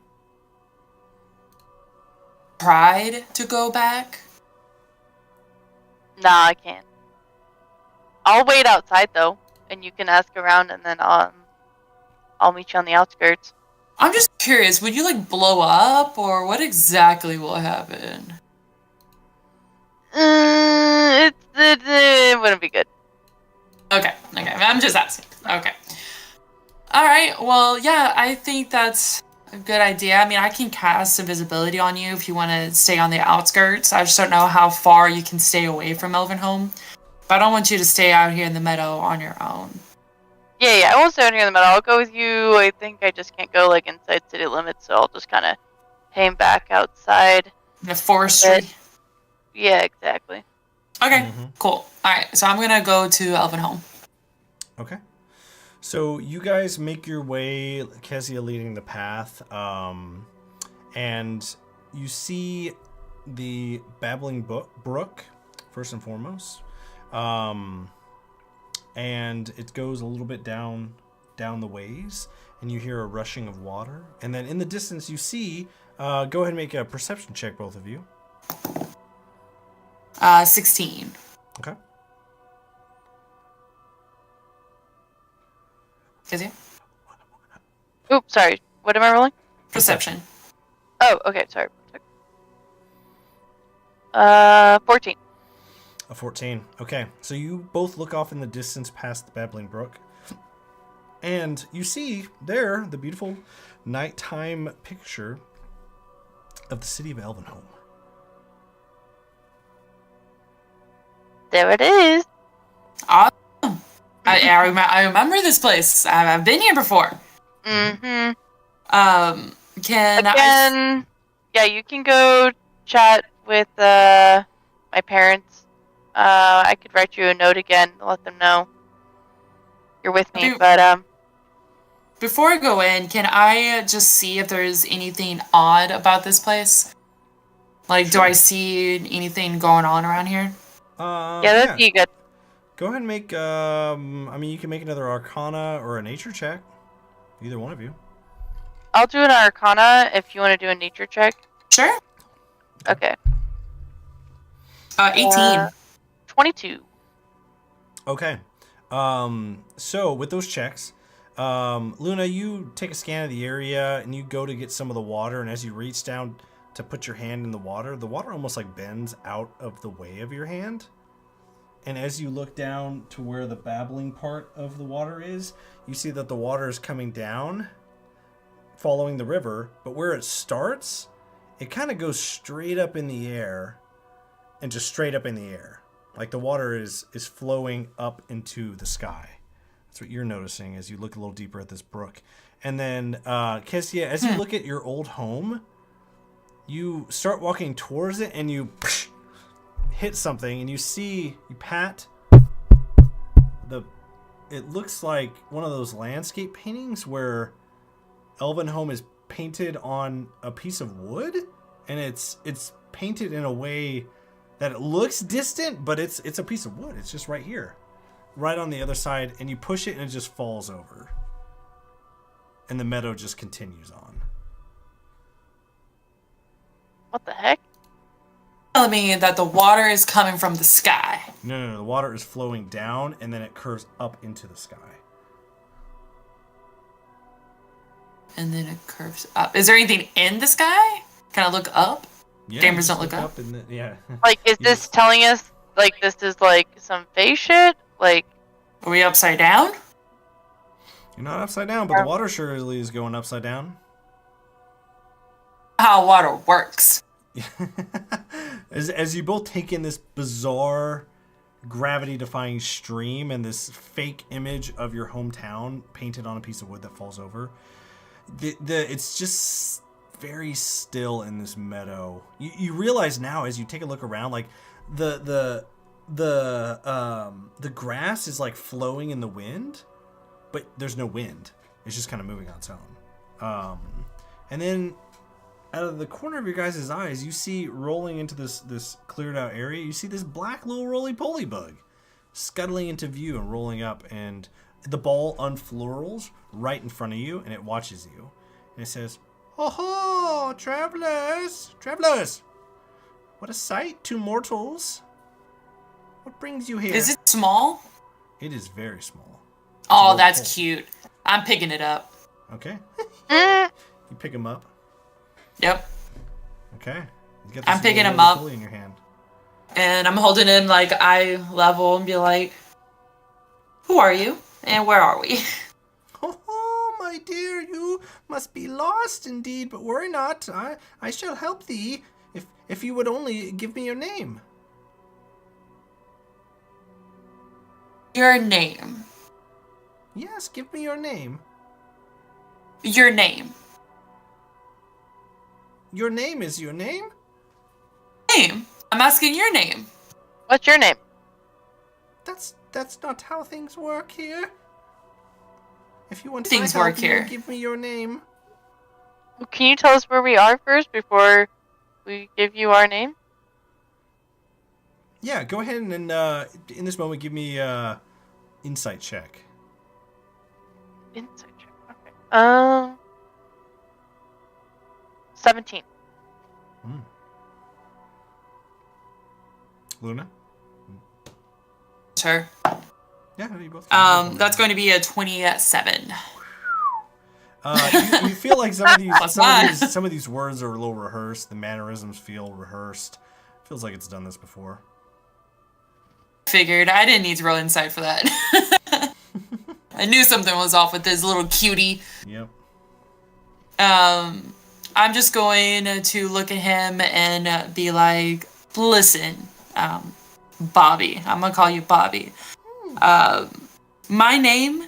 Speaker 5: Tried to go back.
Speaker 3: Nah, I can't. I'll wait outside though, and you can ask around, and then I'll meet you on the outskirts.
Speaker 5: I'm just curious, would you like blow up, or what exactly will happen?
Speaker 3: It wouldn't be good.
Speaker 5: Okay, I'm just asking. Okay. Alright, well, yeah, I think that's a good idea. I mean, I can cast invisibility on you if you want to stay on the outskirts. I just don't know how far you can stay away from Elvenhome. But I don't want you to stay out here in the meadow on your own.
Speaker 3: Yeah, I won't stay out here in the middle. I'll go with you. I think I just can't go like inside city limits, so I'll just kind of hang back outside.
Speaker 5: In the forestry.
Speaker 3: Yeah, exactly.
Speaker 5: Okay, cool. Alright, so I'm gonna go to Elvenhome.
Speaker 1: Okay. So you guys make your way, Kezia leading the path, and you see the Babbling Brook, first and foremost. And it goes a little bit down the ways, and you hear a rushing of water. And then in the distance you see, go ahead and make a perception check, both of you.
Speaker 5: 16.
Speaker 1: Okay.
Speaker 5: Is it?
Speaker 3: Oops, sorry. What am I rolling?
Speaker 5: Perception.
Speaker 3: Oh, okay, sorry. 14.
Speaker 1: A 14. Okay, so you both look off in the distance past the Babbling Brook, and you see there the beautiful nighttime picture of the city of Elvenhome.
Speaker 3: There it is.
Speaker 5: Awesome. I remember this place. I've been here before.
Speaker 3: Mm-hmm.
Speaker 5: Can
Speaker 3: Again, yeah, you can go chat with my parents. I could write you a note again to let them know you're with me.
Speaker 5: Okay.
Speaker 3: But
Speaker 5: Before I go in, can I just see if there's anything odd about this place? Like, do I see anything going on around here?
Speaker 3: yeah, that'd be good.
Speaker 1: Go ahead and make, I mean, you can make another Arcana or a Nature check. Either one of you.
Speaker 3: I'll do an Arcana if you want to do a nature check.
Speaker 5: Sure.
Speaker 3: Okay.
Speaker 5: 18.
Speaker 3: 22.
Speaker 1: Okay. So with those checks, Luna, you take a scan of the area and you go to get some of the water, and as you reach down to put your hand in the water almost like bends out of the way of your hand. And as you look down to where the babbling part of the water is, you see that the water is coming down, following the river, but where it starts, it kind of goes straight up in the air, and just straight up in the air. Like the water is flowing up into the sky. That's what you're noticing as you look a little deeper at this brook. And then, Kezia, as you look at your old home, you start walking towards it and you hit something, and you pat it looks like one of those landscape paintings where Elvenhome is painted on a piece of wood, and it's painted in a way that it looks distant, but it's a piece of wood. It's just right here, right on the other side, and you push it and it just falls over, and the meadow just continues on.
Speaker 3: What the heck?
Speaker 5: Telling me that the water is coming from the sky.
Speaker 1: No, the water is flowing down and then it curves up into the sky.
Speaker 5: And then it curves up. Is there anything in the sky? Can I look up?
Speaker 1: Yeah,
Speaker 5: Gamers
Speaker 1: just
Speaker 5: don't look up.
Speaker 1: and then, yeah.
Speaker 3: Like, is this telling us like this is like some face shit? Like,
Speaker 5: Are we upside down?
Speaker 1: You're not upside down, but the water surely is going upside down.
Speaker 5: How water works.
Speaker 1: As you both take in this bizarre gravity-defying stream and this fake image of your hometown painted on a piece of wood that falls over, it's just very still in this meadow. You realize now as you take a look around, like the grass is like flowing in the wind, but there's no wind. It's just kind of moving on its own. And then out of the corner of your guys' eyes, you see rolling into this cleared out area, you see this black little roly-poly bug scuttling into view and rolling up, and the ball unfurls right in front of you, and it watches you. And it says, "Ho ho, travelers! Travelers! What a sight, two mortals. What brings you here?"
Speaker 5: Is it small?
Speaker 1: It is very small.
Speaker 5: Oh, that's cute. I'm picking it up.
Speaker 1: Okay.
Speaker 3: mm,
Speaker 1: You pick him up.
Speaker 5: Yep.
Speaker 1: Okay. You get
Speaker 5: I'm
Speaker 1: this
Speaker 5: picking
Speaker 1: little
Speaker 5: him up.
Speaker 1: roly-poly in your hand.
Speaker 5: And I'm holding him like eye level and be like, who are you? And where are we?
Speaker 1: Oh, my dear, you must be lost indeed, but worry not. I shall help thee if you would only give me your name.
Speaker 5: Your name.
Speaker 1: Yes, give me your name.
Speaker 5: Your name.
Speaker 1: Your name is your name?
Speaker 5: Name? I'm asking your name.
Speaker 3: what's your name?
Speaker 1: That's not how things work here. If you want
Speaker 5: Things
Speaker 1: my help,
Speaker 5: work here.
Speaker 1: give me your name.
Speaker 3: Can you tell us where we are first before we give you our name?
Speaker 1: Yeah, go ahead and in this moment give me insight check.
Speaker 3: Insight check. Okay. 17.
Speaker 1: Luna?
Speaker 5: Sure.
Speaker 1: Yeah, you both.
Speaker 5: That's going to be a 27.
Speaker 1: You feel like
Speaker 5: Plus mine.
Speaker 1: some of these words are a little rehearsed. The mannerisms feel rehearsed. Feels like it's done this before.
Speaker 5: Figured. I didn't need to roll insight for that. I knew something was off with this little cutie.
Speaker 1: Yep.
Speaker 5: I'm just going to look at him and be like, listen, Bobby. I'm going to call you Bobby. My name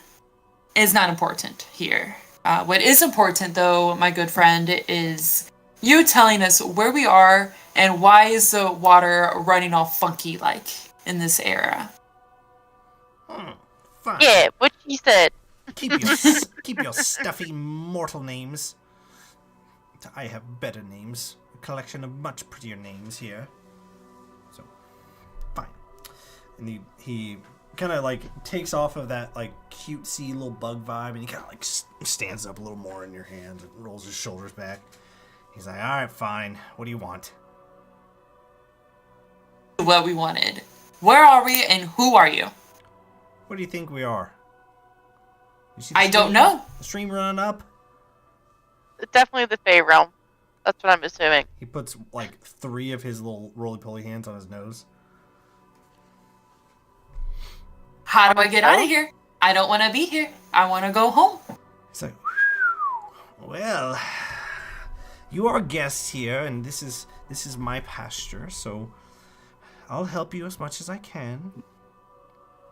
Speaker 5: is not important here. What is important, though, my good friend, is you telling us where we are and why is the water running all funky like in this era.
Speaker 1: Fine.
Speaker 3: Yeah, what she said.
Speaker 1: Keep your stuffy mortal names. I have better names. A collection of much prettier names here. So, fine. And he kind of like takes off of that like cutesy little bug vibe, and he kind of like stands up a little more in your hand and rolls his shoulders back. He's like, "All right, fine. What do you want?"
Speaker 5: What we wanted. Where are we and who are you?
Speaker 1: What do you think we are? You see the
Speaker 5: I don't
Speaker 1: stream?
Speaker 5: know.
Speaker 1: The stream running up.
Speaker 3: It's definitely the Fey realm. That's what I'm assuming.
Speaker 1: He puts like 3 of his little roly-poly hands on his nose.
Speaker 5: How do I get out of here? I don't want to be here. I want to go home.
Speaker 1: He's like, "Well, you are guests here, and this is my pasture, so I'll help you as much as I can."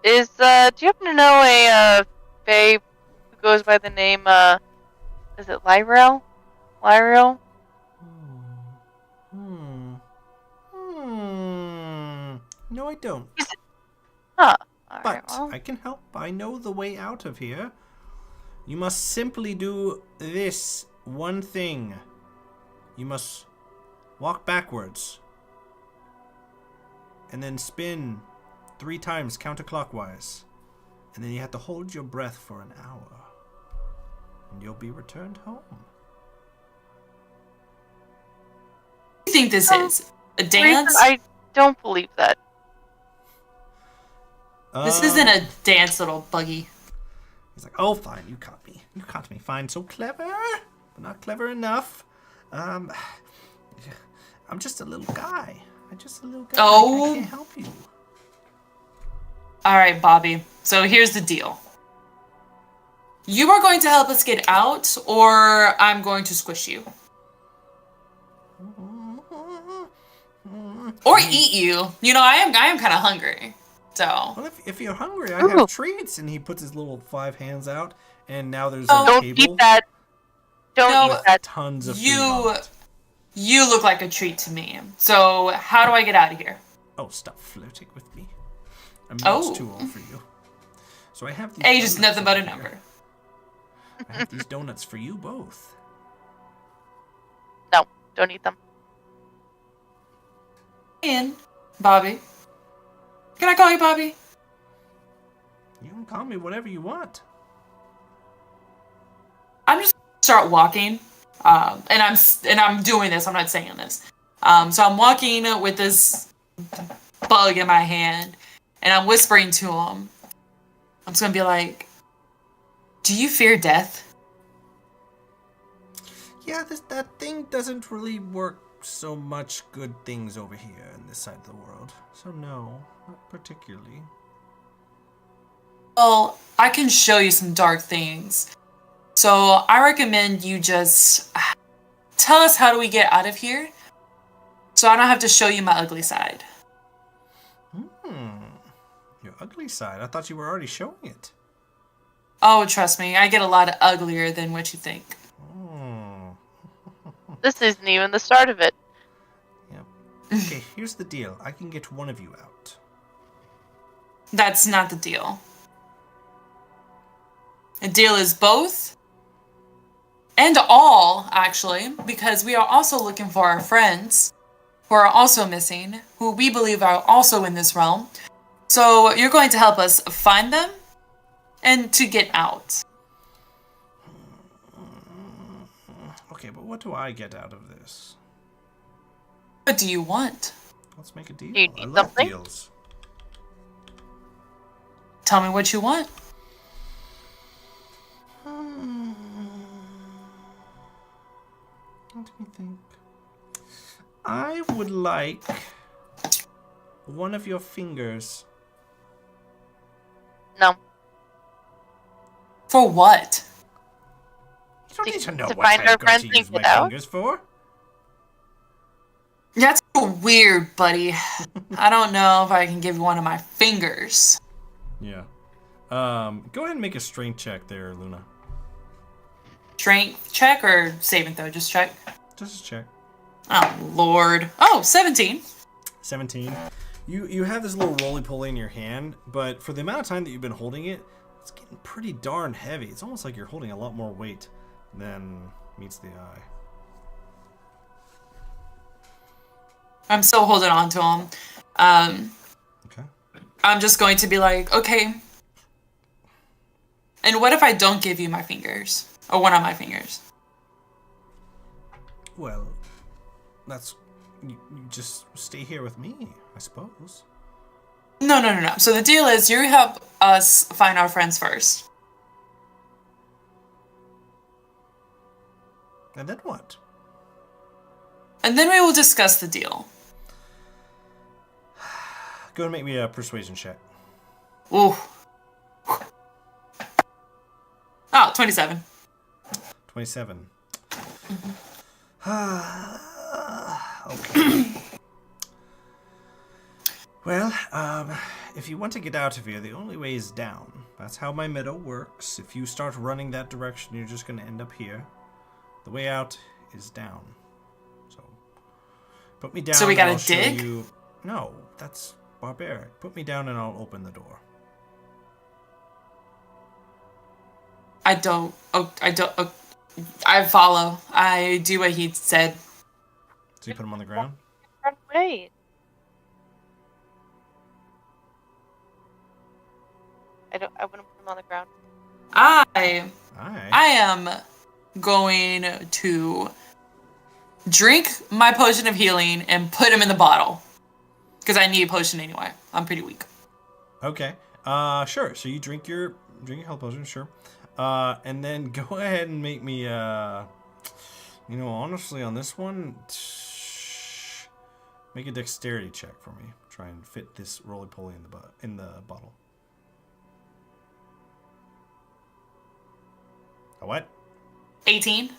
Speaker 3: Do you happen to know a Fey who goes by the name, is it Lyrael? Lyrael?
Speaker 1: No, I don't.
Speaker 3: Huh.
Speaker 1: But
Speaker 3: Alright, well.
Speaker 1: I can help. I know the way out of here. You must simply do this one thing. You must walk backwards. And then spin 3 times counterclockwise. And then you have to hold your breath for an hour. And you'll be returned home.
Speaker 5: What do you think this is? A dance?
Speaker 3: I don't believe that.
Speaker 5: This isn't a dance, little buggy.
Speaker 1: He's like, "Oh, fine, you caught me. You caught me. Fine, so clever, but not clever enough. I'm just a little guy. I'm just a little guy.
Speaker 5: Oh.
Speaker 1: I can't help you."
Speaker 5: All right, Bobby. So here's the deal. You are going to help us get out, or I'm going to squish you. Or eat you. You know, I am kind of hungry. So.
Speaker 1: Well, if you're hungry, I
Speaker 3: Ooh.
Speaker 1: have treats. And he puts his little 5 hands out, and now there's a
Speaker 3: Don't
Speaker 1: table
Speaker 3: eat that. Don't
Speaker 5: No,
Speaker 3: eat that.
Speaker 1: tons of food on it.
Speaker 5: You look like a treat to me. So how do I get out of here?
Speaker 1: Oh, stop flirting with me. I'm
Speaker 5: Oh.
Speaker 1: much too old for you. So I have these
Speaker 5: Age is
Speaker 1: donuts
Speaker 5: nothing but a
Speaker 1: over here.
Speaker 5: number.
Speaker 1: I have these donuts for you both.
Speaker 3: No, don't eat them.
Speaker 5: And Bobby. Can I call you Bobby?
Speaker 1: You can call me whatever you want.
Speaker 5: I'm just gonna start walking, and I'm doing this. I'm not saying this. So I'm walking with this bug in my hand, and I'm whispering to him. I'm just gonna be like, "Do you fear death?"
Speaker 1: Yeah, that thing doesn't really work so much good things over here in this side of the world. So no, not particularly.
Speaker 5: Well, I can show you some dark things. So I recommend you just tell us how do we get out of here, so I don't have to show you my ugly side.
Speaker 1: Your ugly side. I thought you were already showing it.
Speaker 5: Oh, trust me, I get a lot uglier than what you think.
Speaker 1: Oh.
Speaker 3: This isn't even the start of it.
Speaker 1: Yep. Okay, here's the deal. I can get one of you out.
Speaker 5: That's not the deal. The deal is both and all, actually, because we are also looking for our friends who are also missing, who we believe are also in this realm. So you're going to help us find them and to get out.
Speaker 1: Okay, but what do I get out of this?
Speaker 5: What do you want?
Speaker 1: Let's make a deal.
Speaker 3: Do you
Speaker 1: I
Speaker 3: need
Speaker 1: love
Speaker 3: something?
Speaker 1: deals.
Speaker 5: Tell me what you want.
Speaker 1: Let me think. I would like one of your fingers.
Speaker 3: No.
Speaker 5: For what?
Speaker 1: You don't need to know
Speaker 3: To
Speaker 1: what
Speaker 3: find
Speaker 1: I've
Speaker 3: our
Speaker 1: got
Speaker 3: friends
Speaker 1: to
Speaker 3: and
Speaker 1: use my
Speaker 3: get out?
Speaker 1: fingers for.
Speaker 5: That's weird, buddy. I don't know if I can give you one of my fingers.
Speaker 1: Yeah. Go ahead and make a strength check there, Luna.
Speaker 5: Strength check or saving throw? Just check.
Speaker 1: Just a check.
Speaker 5: Oh, Lord. Oh, 17.
Speaker 1: 17. You have this little roly-poly in your hand, but for the amount of time that you've been holding it, it's getting pretty darn heavy. It's almost like you're holding a lot more weight than meets the eye.
Speaker 5: I'm still holding on to him.
Speaker 1: Okay.
Speaker 5: I'm just going to be like, okay. And what if I don't give you my fingers? Or one of my fingers?
Speaker 1: Well, that's... You just stay here with me, I suppose.
Speaker 5: No. So the deal is you help us find our friends first.
Speaker 1: And then what?
Speaker 5: And then we will discuss the deal.
Speaker 1: Go and make me a persuasion check.
Speaker 5: Ooh. Oh, 27.
Speaker 1: 27. Okay. Well, if you want to get out of here, the only way is down. That's how my meadow works. If you start running that direction, you're just going to end up here. The way out is down. So, put me down.
Speaker 5: So we
Speaker 1: and
Speaker 5: gotta
Speaker 1: I'll show
Speaker 5: dig?
Speaker 1: you... No, that's barbaric. Put me down and I'll open the door.
Speaker 5: I follow. I do what he said.
Speaker 1: So you put him on the ground?
Speaker 3: Run away. I wouldn't put him on the ground.
Speaker 5: I
Speaker 1: Aye.
Speaker 5: am going to drink my potion of healing and put him in the bottle. Because I need a potion anyway. I'm pretty weak.
Speaker 1: Okay. Sure. So you drink your health potion, sure. And then go ahead and make me honestly on this one, make a dexterity check for me. Try and fit this roly-poly in the bottle. A what?
Speaker 5: 18.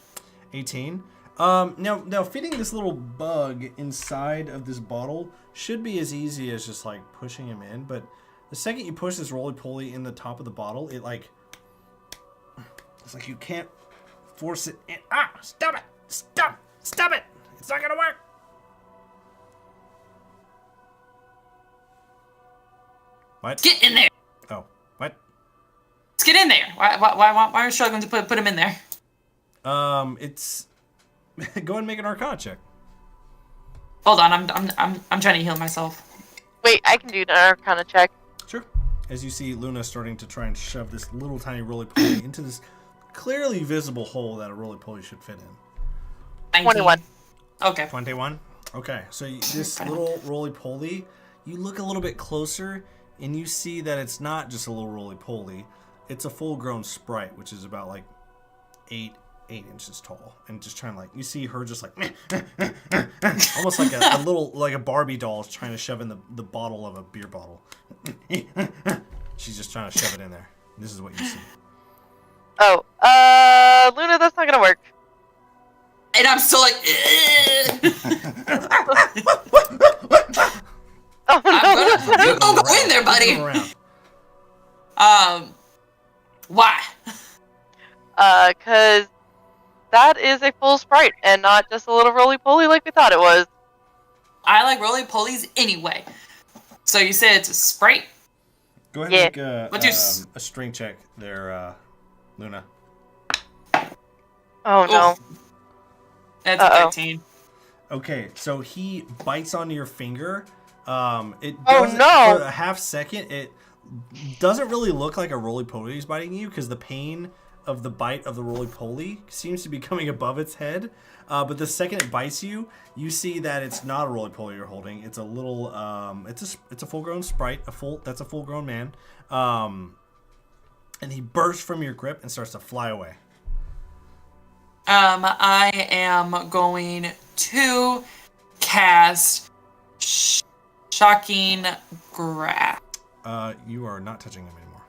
Speaker 1: 18. Now fitting this little bug inside of this bottle should be as easy as just like pushing him in, but the second you push this roly-poly in the top of the bottle, it's like you can't force it in. Ah! Stop it! Stop it! It's not gonna work! What?
Speaker 5: Get in there!
Speaker 1: Oh, what?
Speaker 5: Let's get in there! Why are you struggling to put him in there?
Speaker 1: It's... Go ahead and make an Arcana check.
Speaker 5: Hold on, I'm trying to heal myself.
Speaker 3: Wait, I can do an Arcana check.
Speaker 1: Sure. As you see Luna starting to try and shove this little tiny roly-poly into this clearly visible hole that a roly-poly should fit in.
Speaker 5: 19.
Speaker 3: 21.
Speaker 5: Okay.
Speaker 1: 21? Okay, so this little roly-poly, you look a little bit closer, and you see that it's not just a little roly-poly. It's a full-grown sprite, which is about like 8 inches tall, and just trying to like, you see her just like almost like a little, like a Barbie doll trying to shove in the bottle of a beer bottle. She's just trying to shove it in there. This is what you see.
Speaker 3: Oh, Luna, that's not gonna work.
Speaker 5: And I'm still like,
Speaker 3: Oh no!
Speaker 5: you go in there, buddy. Why?
Speaker 3: Cause that is a full sprite and not just a little roly-poly like we thought it was.
Speaker 5: I like roly-polies anyway. So you said it's a sprite?
Speaker 1: Go ahead and
Speaker 3: Yeah.
Speaker 1: make a strength check there, Luna.
Speaker 3: Oh no.
Speaker 5: That's
Speaker 3: Uh-oh.
Speaker 5: 13.
Speaker 1: Okay, so he bites onto your finger. It
Speaker 3: Oh,
Speaker 1: doesn't,
Speaker 3: no.
Speaker 1: for a half second, it doesn't really look like a roly-poly is biting you because the pain of the bite of the roly-poly seems to be coming above its head. But the second it bites you, you see that it's not a roly-poly you're holding. It's a little, it's a full-grown sprite. That's a full-grown man. And he bursts from your grip and starts to fly away.
Speaker 5: I am going to cast Shocking Grasp.
Speaker 1: You are not touching him anymore.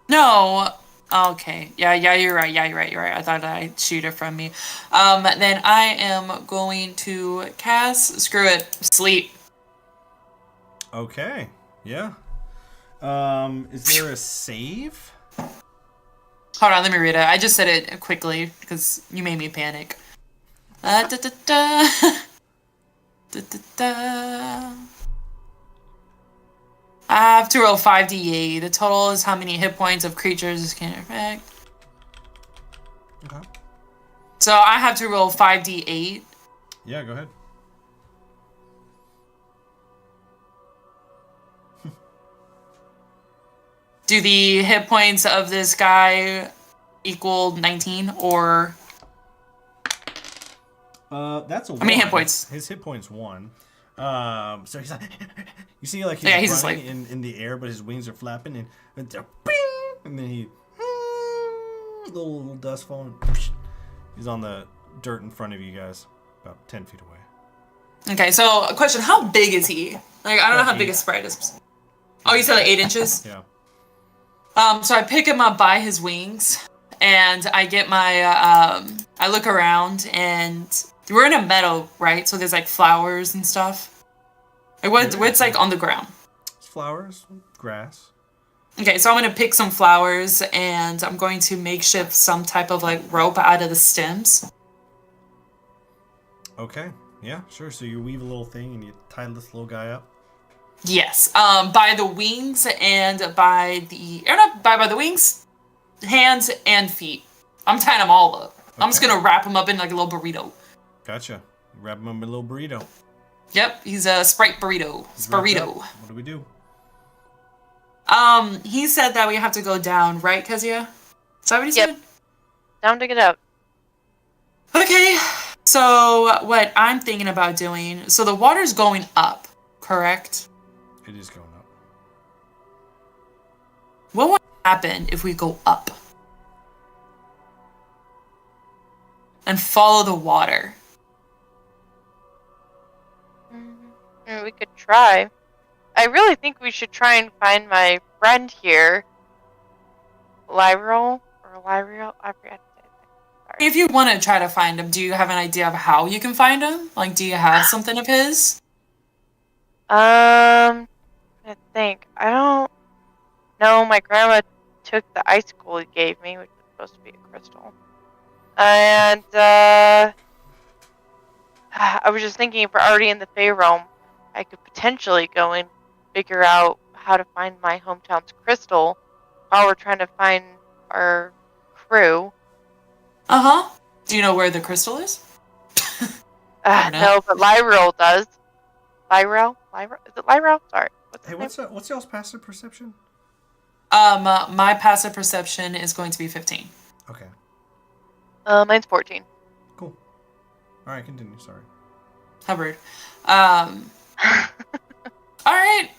Speaker 5: No. Okay. Yeah, you're right. You're right. I thought I'd shoot it from me. Then I am going to cast, screw it, Sleep.
Speaker 1: Okay. Yeah. Is there a save?
Speaker 5: Hold on, let me read it. I just said it quickly because you made me panic. Da, da, da. Da, da, da. I have to roll 5d8. The total is how many hit points of creatures this can affect.
Speaker 1: Okay.
Speaker 5: So I have to roll 5d8.
Speaker 1: Yeah, go ahead.
Speaker 5: Do the hit points of this guy equal 19 or...
Speaker 1: That's a one.
Speaker 5: How many hit points?
Speaker 1: His hit points 1. So he's like, you see, like
Speaker 5: Yeah,
Speaker 1: he's
Speaker 5: he's
Speaker 1: running
Speaker 5: just
Speaker 1: in the air, but his wings are flapping, and it's a bing, and then he little dust falling. He's on the dirt in front of you guys, about 10 feet away.
Speaker 5: Okay, so a question, how big is he? Like, I don't know how
Speaker 1: About
Speaker 5: big
Speaker 1: 8.
Speaker 5: a sprite is. Oh, you said like 8 inches?
Speaker 1: Yeah.
Speaker 5: So I pick him up by his wings, and I get my, I look around, and we're in a meadow, right? So there's like flowers and stuff. Like what's like on the ground?
Speaker 1: It's flowers, grass.
Speaker 5: Okay, so I'm gonna pick some flowers, and I'm going to makeshift some type of like rope out of the stems.
Speaker 1: Okay. Yeah, sure. So you weave a little thing and you tie this little guy up.
Speaker 5: Yes, by the wings and by the, or not by the wings, hands and feet. I'm tying them all up. I'm just
Speaker 1: Okay.
Speaker 5: gonna wrap him up in like a little burrito.
Speaker 1: Gotcha. Wrap him in a little burrito.
Speaker 5: Yep, he's a Sprite burrito.
Speaker 1: He's wrapped
Speaker 5: Burrito.
Speaker 1: up. What do we do?
Speaker 5: He said that we have to go down, right, Kezia? Is that what he
Speaker 3: Yep.
Speaker 5: said?
Speaker 3: Down to get out.
Speaker 5: Okay, so what I'm thinking about doing, so the water's going up, correct?
Speaker 1: It is going up.
Speaker 5: What would happen if we go up? And follow the water?
Speaker 3: We could try. I really think we should try and find my friend here. Lyral? Or or Lyriel. I forget to say it.
Speaker 5: If you want to try to find him, do you have an idea of how you can find him? Like, do you have something of his?
Speaker 3: I think. I don't know. My grandma took the icicle he gave me, which was supposed to be a crystal. And, I was just thinking if we're already in the Fey realm, I could potentially go and figure out how to find my hometown's crystal while we're trying to find our crew.
Speaker 5: Uh-huh. Do you know where the crystal is?
Speaker 3: No, but Lyriel does. Lyriel? Is it Lyriel? Sorry.
Speaker 1: Hey, what's y'all's passive perception?
Speaker 5: My passive perception is going to be 15.
Speaker 1: Okay.
Speaker 3: Mine's 14.
Speaker 1: Cool. All right, continue. Sorry.
Speaker 5: Hubbard. All right.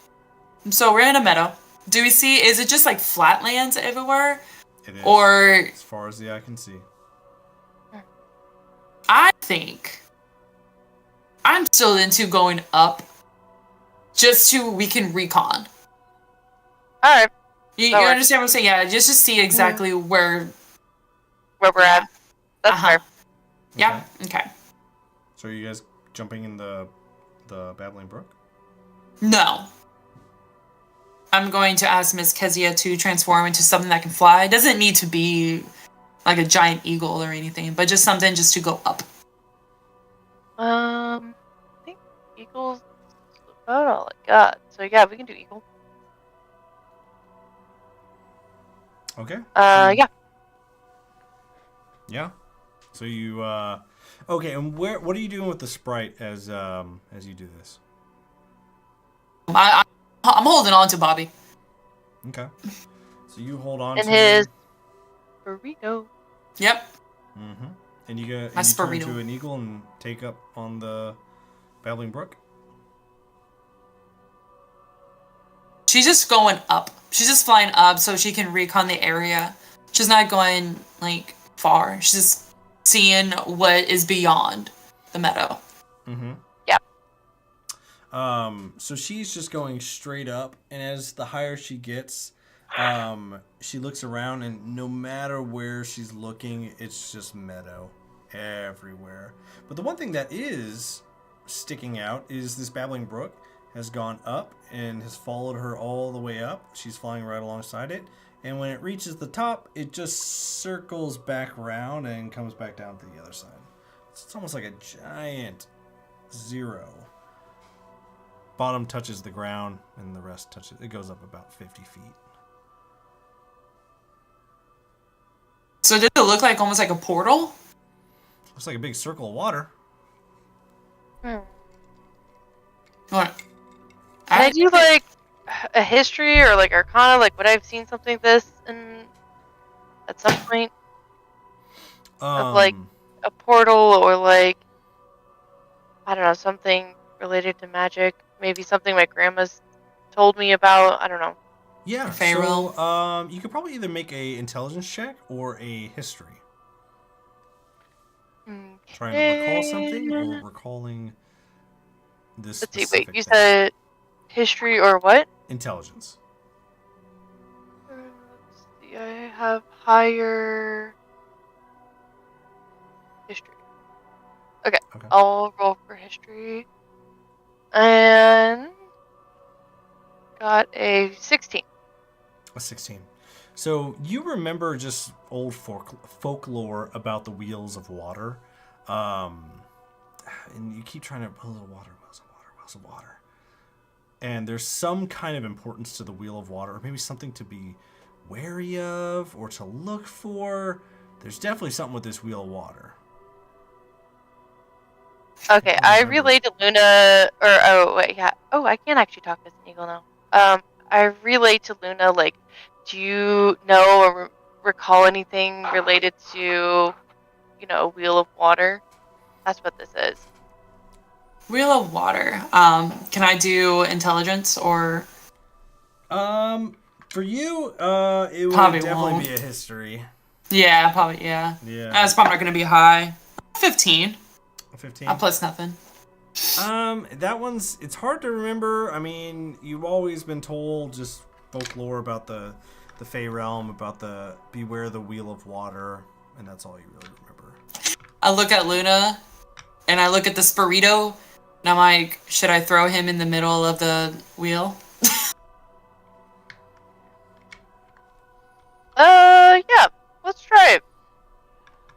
Speaker 5: So we're in a meadow. Do we see? Is it just like flatlands everywhere?
Speaker 1: It is.
Speaker 5: Or
Speaker 1: as far as the eye can see.
Speaker 5: I think I'm still into going up, just so we can recon.
Speaker 3: All right.
Speaker 5: You understand what I'm saying? Yeah, just to see exactly where
Speaker 3: we're at. That's fair.
Speaker 5: Yeah. Okay.
Speaker 1: So are you guys jumping in the Babbling Brook?
Speaker 5: No. I'm going to ask Miss Kezia to transform into something that can fly. It doesn't need to be like a giant eagle or anything, but just something just to go up.
Speaker 3: I think eagles about all I got. So yeah, we can do eagle.
Speaker 1: Okay.
Speaker 3: Yeah.
Speaker 1: Yeah. So you okay, and what are you doing with the sprite as you do this?
Speaker 5: I'm holding on to Bobby.
Speaker 1: Okay. So you hold on
Speaker 3: and
Speaker 1: to
Speaker 3: his burrito.
Speaker 5: Yep.
Speaker 1: Mm-hmm. And you turn
Speaker 5: burrito.
Speaker 1: to an eagle and take up on the Babbling Brook?
Speaker 5: She's just going up. She's just flying up so she can recon the area. She's not going like far. She's just seeing what is beyond the meadow.
Speaker 1: Mm-hmm.
Speaker 3: Yep.
Speaker 1: So she's just going straight up, and as the higher she gets, she looks around, and no matter where she's looking, it's just meadow everywhere. But the one thing that is sticking out is this Babbling Brook has gone up and has followed her all the way up. She's flying right alongside it. And when it reaches the top, it just circles back around and comes back down to the other side. It's almost like a giant zero. Bottom touches the ground and the rest touches. It goes up about 50 feet.
Speaker 5: So did it look like almost like a portal?
Speaker 1: Looks like a big circle of water.
Speaker 5: What?
Speaker 3: Can I do like a history or like Arcana? Like, would I have seen something like this at some point? Of like a portal or like, I don't know, something related to magic. Maybe something my grandma's told me about. I don't know.
Speaker 1: Yeah.
Speaker 5: Pharaoh.
Speaker 1: So, you could probably either make a intelligence check or a history. Trying to recall something or recalling this.
Speaker 3: Let's see. Wait, you
Speaker 1: thing.
Speaker 3: said history or what?
Speaker 1: Intelligence.
Speaker 3: Let's see. I have higher history. Okay. I'll roll for history. And got a 16.
Speaker 1: A 16. So you remember just old folklore about the wheels of water, and you keep trying to wheels of water, wheels of water, and there's some kind of importance to the wheel of water, or maybe something to be wary of or to look for. There's definitely something with this wheel of water.
Speaker 3: Okay, I relayed to Luna, I can't actually talk as an eagle now. I relayed to Luna, like, do you know or recall anything related to, a wheel of water? That's what this is.
Speaker 5: Wheel of water. Can I do intelligence or?
Speaker 1: For you, it would
Speaker 5: Probably
Speaker 1: definitely
Speaker 5: won't.
Speaker 1: be a history.
Speaker 5: Yeah, probably. Yeah.
Speaker 1: Yeah.
Speaker 5: It's probably not going to be high. 15.
Speaker 1: 15.
Speaker 5: Plus nothing.
Speaker 1: That one's, it's hard to remember. I mean, you've always been told just folklore about the the Fey realm, about the beware the wheel of water, and that's all you really remember.
Speaker 5: I look at Luna, and I look at the Spirito, and I'm like, should I throw him in the middle of the wheel?
Speaker 3: Yeah. Let's try it.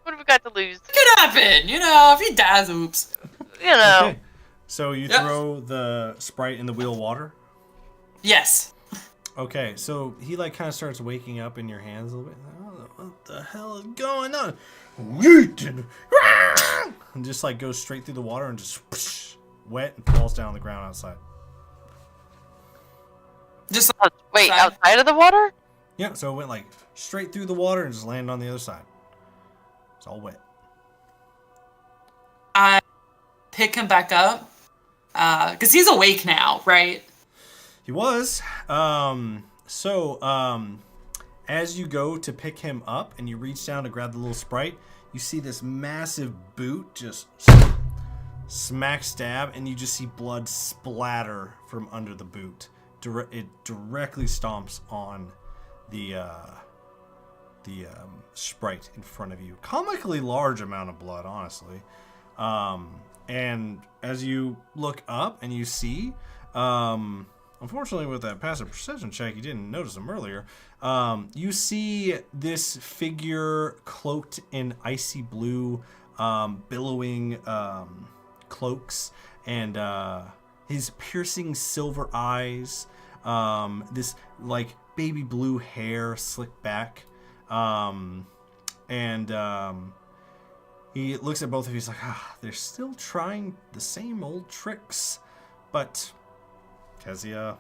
Speaker 3: What have we got to lose?
Speaker 5: It could happen, if he dies, oops.
Speaker 1: Okay. So you
Speaker 5: Yep.
Speaker 1: throw the sprite in the wheel of water?
Speaker 5: Yes.
Speaker 1: Okay, so he like kind of starts waking up in your hands a little bit. Oh, what the hell is going on? And just like goes straight through the water and just whoosh, wet and falls down on the ground outside.
Speaker 5: Just
Speaker 3: Wait,
Speaker 5: Outside?
Speaker 3: outside of the water?
Speaker 1: Yeah, so it went like straight through the water and just landed on the other side. It's all wet.
Speaker 5: I pick him back up, because he's awake now, right?
Speaker 1: He was. As you go to pick him up and you reach down to grab the little sprite, you see this massive boot just smack stab, and you just see blood splatter from under the boot. It directly stomps on the sprite in front of you. Comically large amount of blood, honestly. And as you look up and you see, unfortunately with that passive perception check, you didn't notice him earlier. You see this figure cloaked in icy blue, billowing cloaks, and his piercing silver eyes, this like baby blue hair slicked back, he looks at both of you. He's like, they're still trying the same old tricks, but Kezia,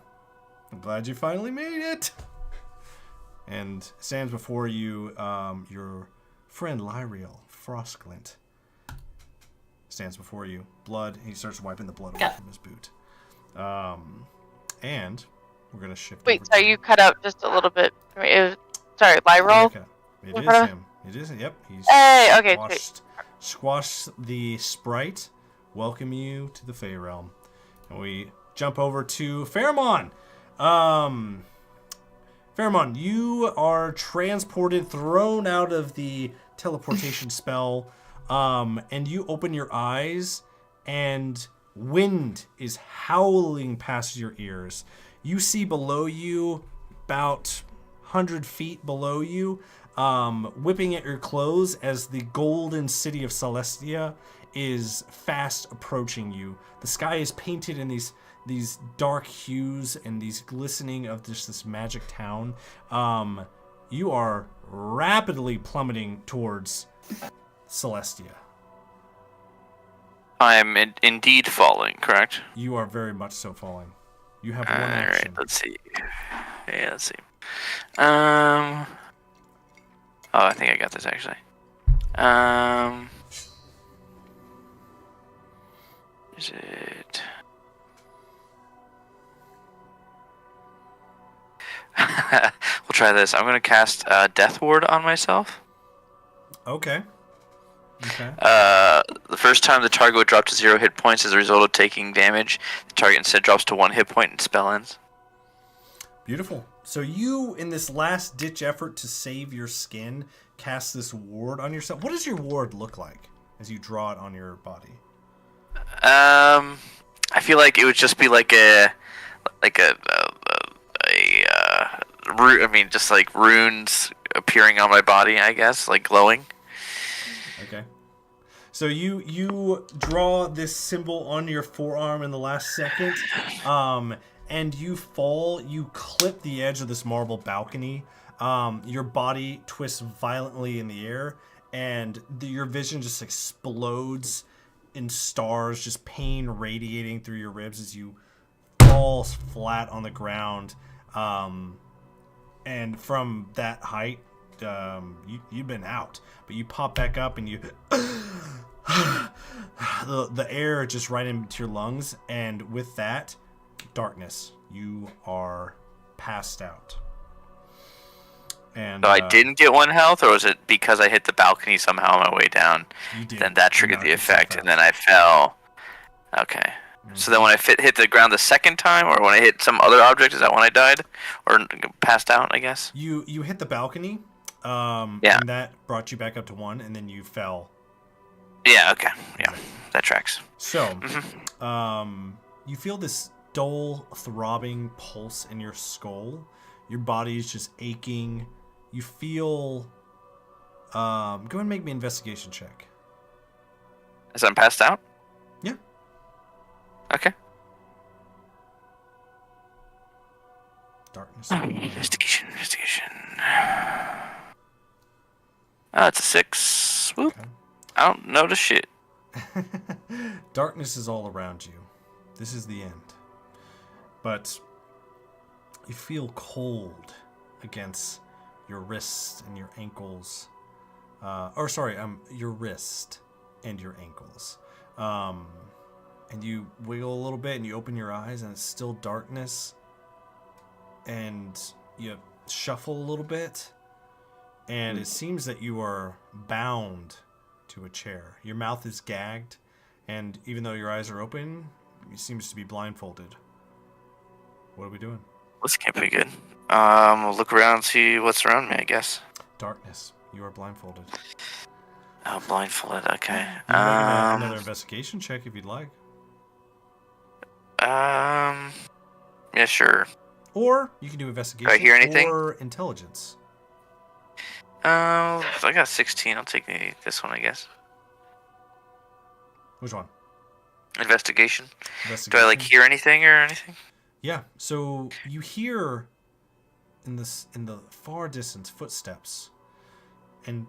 Speaker 1: I'm glad you finally made it. And stands before you, your friend Lyriel Frostglint stands before you. Blood. He starts wiping the blood away from his boot. And we're gonna shift.
Speaker 3: Wait,
Speaker 1: over
Speaker 3: so
Speaker 1: to-
Speaker 3: you cut out just a little bit. Sorry, Lyral?
Speaker 1: Okay. It is him. It is. Yep. He's
Speaker 3: Hey, okay,
Speaker 1: squash the sprite. Welcome you to the Fey realm. And we jump over to Pheromon. Pheromon, you are transported, thrown out of the teleportation spell, and you open your eyes, and wind is howling past your ears. You see below you, about 100 feet below you, whipping at your clothes as the golden city of Celestia is fast approaching you. The sky is painted in these dark hues and these glistening of just this magic town. You are rapidly plummeting towards Celestia.
Speaker 2: I'm indeed falling, correct?
Speaker 1: You are very much so falling. You have one
Speaker 2: Alright,
Speaker 1: action.
Speaker 2: let's see. Yeah, let's see. Oh, I think I got this actually. Is it? We'll try this. I'm gonna cast Death Ward on myself.
Speaker 1: Okay. Okay.
Speaker 2: The first time the target would drop to 0 hit points as a result of taking damage, the target instead drops to 1 hit point and spell ends.
Speaker 1: Beautiful. So you, in this last ditch effort to save your skin, cast this ward on yourself. What does your ward look like as you draw it on your body?
Speaker 2: I feel like it would just be like a I mean, just like runes appearing on my body, I guess, like glowing.
Speaker 1: Okay. So you draw this symbol on your forearm in the last second, and you fall. You clip the edge of this marble balcony. Your body twists violently in the air, and your vision just explodes in stars, just pain radiating through your ribs as you fall flat on the ground. And from that height, you've been out, but you pop back up and you the air just right into your lungs, and with that darkness, you are passed out. And
Speaker 2: So I didn't get 1 health, or was it because I hit the balcony somehow on my way down?
Speaker 1: You did.
Speaker 2: Then that triggered
Speaker 1: You
Speaker 2: the
Speaker 1: knocked yourself
Speaker 2: effect,
Speaker 1: out.
Speaker 2: and then I fell. Okay. So then when I hit the ground the second time, or when I hit some other object, is that when I died? Or passed out, I guess?
Speaker 1: You hit the balcony,
Speaker 2: Yeah.
Speaker 1: and that brought you back up to 1, and then you fell.
Speaker 2: Yeah, okay. Yeah, that tracks.
Speaker 1: So, you feel this dull, throbbing pulse in your skull. Your body is just aching. You feel... go ahead and make me an investigation check.
Speaker 2: As I'm passed out?
Speaker 1: Yeah.
Speaker 2: Okay.
Speaker 1: Darkness.
Speaker 2: Investigation. Oh, it's a 6. Whoop.
Speaker 1: Okay.
Speaker 2: I don't notice shit.
Speaker 1: Darkness is all around you. This is the end. But you feel cold against your wrists and your ankles. Your wrist and your ankles. And you wiggle a little bit and you open your eyes and it's still darkness. And you shuffle a little bit. And it seems that you are bound to a chair. Your mouth is gagged. And even though your eyes are open, it seems to be blindfolded. What are we doing?
Speaker 2: This can't be good. We'll look around and see what's around me, I guess.
Speaker 1: Darkness. You are blindfolded.
Speaker 2: Oh, blindfolded. Okay.
Speaker 1: You can make another investigation check if you'd like.
Speaker 2: Yeah, sure.
Speaker 1: Or you can do investigation
Speaker 2: Do I hear anything?
Speaker 1: or intelligence.
Speaker 2: I got 16. I'll take this one, I guess.
Speaker 1: Which one?
Speaker 2: Investigation.
Speaker 1: Investigation.
Speaker 2: Do I hear anything or anything?
Speaker 1: Yeah. So you hear in the far distance footsteps, and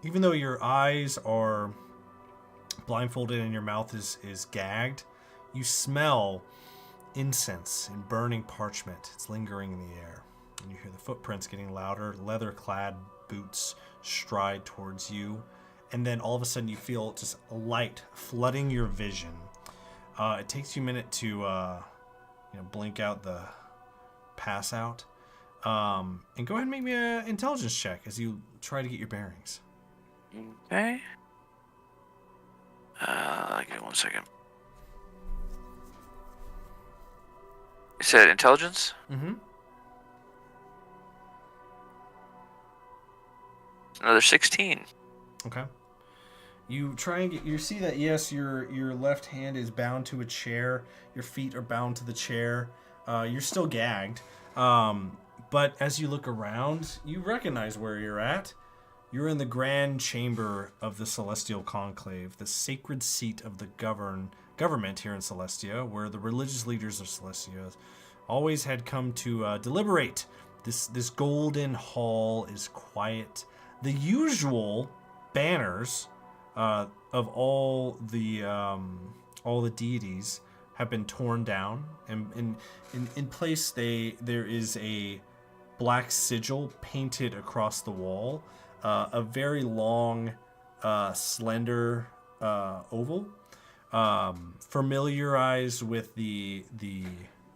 Speaker 1: even though your eyes are blindfolded and your mouth is gagged, you smell incense and burning parchment. It's lingering in the air, and you hear the footprints getting louder. Leather-clad boots stride towards you, and then all of a sudden you feel just a light flooding your vision. It takes you a minute to blink out the pass out. And go ahead and make me an intelligence check as you try to get your bearings.
Speaker 2: Okay. Give me 1 second. You said intelligence?
Speaker 1: Mm-hmm.
Speaker 2: Another 16.
Speaker 1: Okay. You try and you see that yes, your left hand is bound to a chair. Your feet are bound to the chair. You're still gagged. But as you look around, you recognize where you're at. You're in the grand chamber of the Celestial Conclave, the sacred seat of the government here in Celestia, where the religious leaders of Celestia always had come to deliberate. This golden hall is quiet. The usual banners of all the deities have been torn down, and in place there is a black sigil painted across the wall, a very long, slender oval, familiarized with the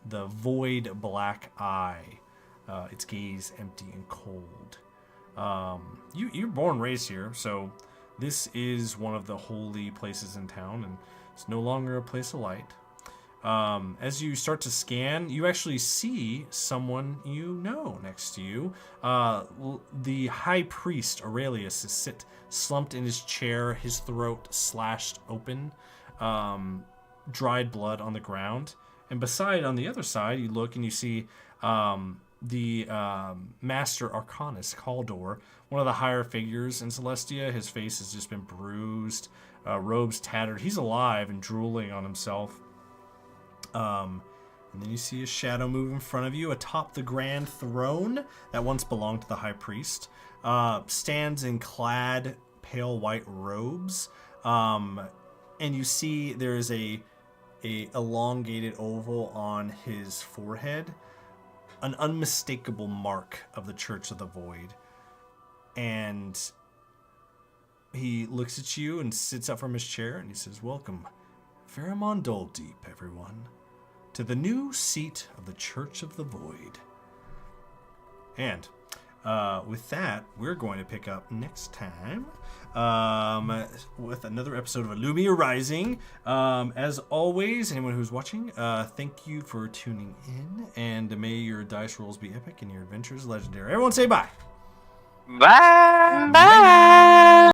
Speaker 1: void black eye, its gaze empty and cold. You're born and raised here, so this is one of the holy places in town, and it's no longer a place of light. As you start to scan, you actually see someone you know next to you. The high priest Aurelius is slumped in his chair, his throat slashed open, dried blood on the ground. And on the other side, you look and you see the Master Arcanist, Kaldor, one of the higher figures in Celestia. His face has just been bruised, robes tattered. He's alive and drooling on himself. And then you see a shadow move in front of you atop the grand throne that once belonged to the high priest. Stands in clad pale white robes. And you see there is a elongated oval on his forehead, an unmistakable mark of the Church of the Void. And he looks at you and sits up from his chair and he says, "Welcome, Faramon Deep, everyone, to the new seat of the Church of the Void." And with that, we're going to pick up next time with another episode of Illumia Rising. As always, anyone who's watching, thank you for tuning in, and may your dice rolls be epic and your adventures legendary. Everyone say bye.
Speaker 2: Bye.
Speaker 3: Bye.